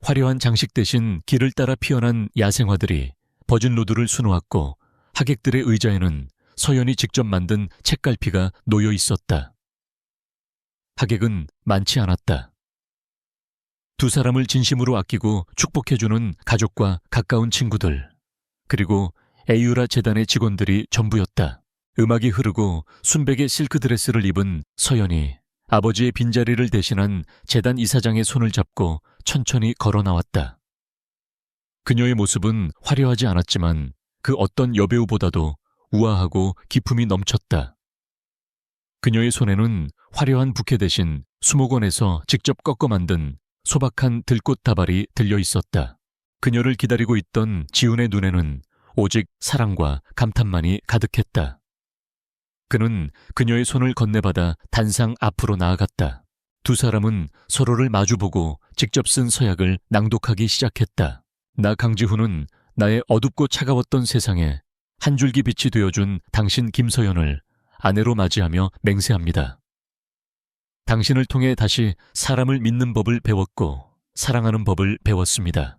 화려한 장식 대신 길을 따라 피어난 야생화들이 버진 로드를 수놓았고 하객들의 의자에는 서연이 직접 만든 책갈피가 놓여 있었다. 하객은 많지 않았다. 두 사람을 진심으로 아끼고 축복해주는 가족과 가까운 친구들, 그리고 에이유라 재단의 직원들이 전부였다. 음악이 흐르고 순백의 실크 드레스를 입은 서연이 아버지의 빈자리를 대신한 재단 이사장의 손을 잡고 천천히 걸어 나왔다. 그녀의 모습은 화려하지 않았지만 그 어떤 여배우보다도 우아하고 기품이 넘쳤다. 그녀의 손에는 화려한 부케 대신 수목원에서 직접 꺾어 만든 소박한 들꽃 다발이 들려 있었다. 그녀를 기다리고 있던 지훈의 눈에는 오직 사랑과 감탄만이 가득했다. 그는 그녀의 손을 건네받아 단상 앞으로 나아갔다. 두 사람은 서로를 마주보고 직접 쓴 서약을 낭독하기 시작했다. 나 강지훈은 나의 어둡고 차가웠던 세상에 한 줄기 빛이 되어준 당신 김서연을 아내로 맞이하며 맹세합니다. 당신을 통해 다시 사람을 믿는 법을 배웠고 사랑하는 법을 배웠습니다.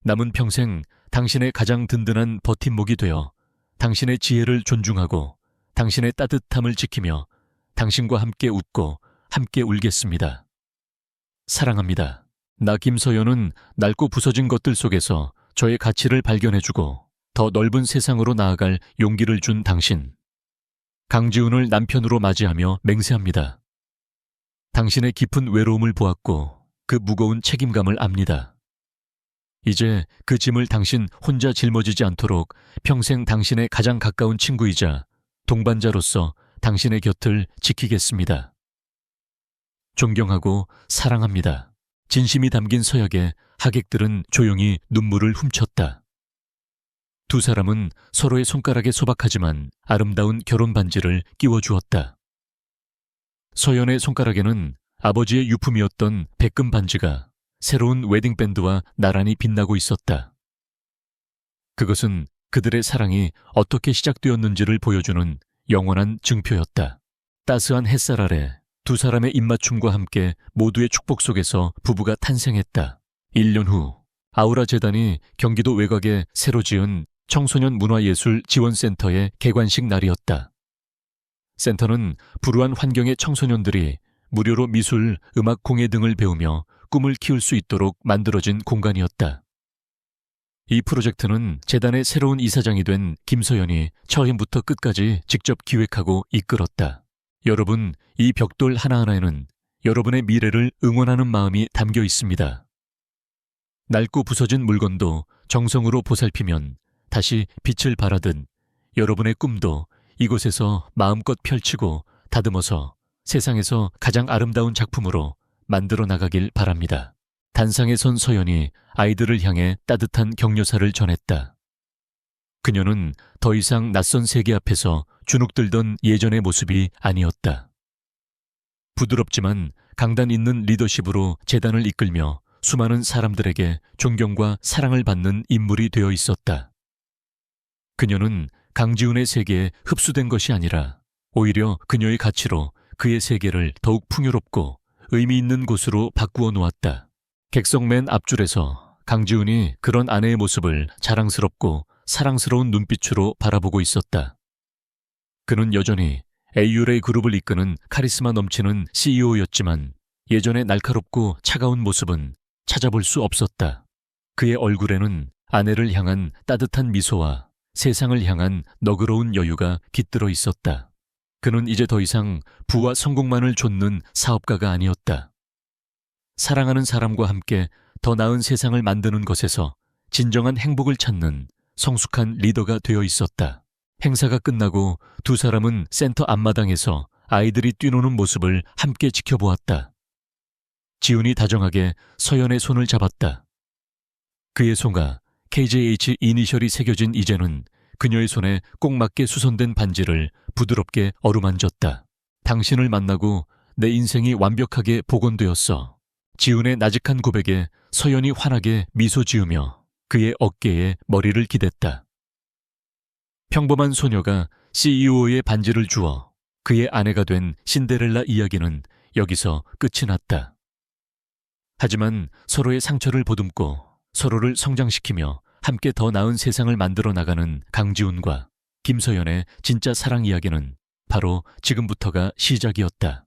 남은 평생 당신의 가장 든든한 버팀목이 되어 당신의 지혜를 존중하고 당신의 따뜻함을 지키며 당신과 함께 웃고 함께 울겠습니다. 사랑합니다. 나 김서연은 낡고 부서진 것들 속에서 저의 가치를 발견해주고 더 넓은 세상으로 나아갈 용기를 준 당신. 강지훈을 남편으로 맞이하며 맹세합니다. 당신의 깊은 외로움을 보았고 그 무거운 책임감을 압니다. 이제 그 짐을 당신 혼자 짊어지지 않도록 평생 당신의 가장 가까운 친구이자 동반자로서 당신의 곁을 지키겠습니다. 존경하고 사랑합니다. 진심이 담긴 서약에 하객들은 조용히 눈물을 훔쳤다. 두 사람은 서로의 손가락에 소박하지만 아름다운 결혼 반지를 끼워주었다. 서연의 손가락에는 아버지의 유품이었던 백금 반지가 새로운 웨딩밴드와 나란히 빛나고 있었다. 그것은 그들의 사랑이 어떻게 시작되었는지를 보여주는 영원한 증표였다. 따스한 햇살 아래 두 사람의 입맞춤과 함께 모두의 축복 속에서 부부가 탄생했다. 1년 후 아우라 재단이 경기도 외곽에 새로 지은 청소년 문화예술 지원센터의 개관식 날이었다. 센터는 불우한 환경의 청소년들이 무료로 미술, 음악 공예 등을 배우며 꿈을 키울 수 있도록 만들어진 공간이었다. 이 프로젝트는 재단의 새로운 이사장이 된 김서연이 처음부터 끝까지 직접 기획하고 이끌었다. 여러분, 이 벽돌 하나하나에는 여러분의 미래를 응원하는 마음이 담겨 있습니다. 낡고 부서진 물건도 정성으로 보살피면 다시 빛을 발하듯 여러분의 꿈도 이곳에서 마음껏 펼치고 다듬어서 세상에서 가장 아름다운 작품으로 만들어 나가길 바랍니다. 단상에 선 서연이 아이들을 향해 따뜻한 격려사를 전했다. 그녀는 더 이상 낯선 세계 앞에서 주눅들던 예전의 모습이 아니었다. 부드럽지만 강단 있는 리더십으로 재단을 이끌며 수많은 사람들에게 존경과 사랑을 받는 인물이 되어 있었다. 그녀는 강지훈의 세계에 흡수된 것이 아니라 오히려 그녀의 가치로 그의 세계를 더욱 풍요롭고 의미 있는 곳으로 바꾸어 놓았다. 객석 맨 앞줄에서 강지훈이 그런 아내의 모습을 자랑스럽고 사랑스러운 눈빛으로 바라보고 있었다. 그는 여전히 에이유레이 그룹을 이끄는 카리스마 넘치는 CEO였지만 예전의 날카롭고 차가운 모습은 찾아볼 수 없었다. 그의 얼굴에는 아내를 향한 따뜻한 미소와 세상을 향한 너그러운 여유가 깃들어 있었다. 그는 이제 더 이상 부와 성공만을 좇는 사업가가 아니었다. 사랑하는 사람과 함께 더 나은 세상을 만드는 것에서 진정한 행복을 찾는 성숙한 리더가 되어 있었다. 행사가 끝나고 두 사람은 센터 앞마당에서 아이들이 뛰노는 모습을 함께 지켜보았다. 지훈이 다정하게 서연의 손을 잡았다. 그의 손과 KJH 이니셜이 새겨진 이제는 그녀의 손에 꼭 맞게 수선된 반지를 부드럽게 어루만졌다. 당신을 만나고 내 인생이 완벽하게 복원되었어. 지훈의 나직한 고백에 서연이 환하게 미소 지으며 그의 어깨에 머리를 기댔다. 평범한 소녀가 CEO의 반지를 주어 그의 아내가 된 신데렐라 이야기는 여기서 끝이 났다. 하지만 서로의 상처를 보듬고 서로를 성장시키며 함께 더 나은 세상을 만들어 나가는 강지훈과 김서연의 진짜 사랑 이야기는 바로 지금부터가 시작이었다.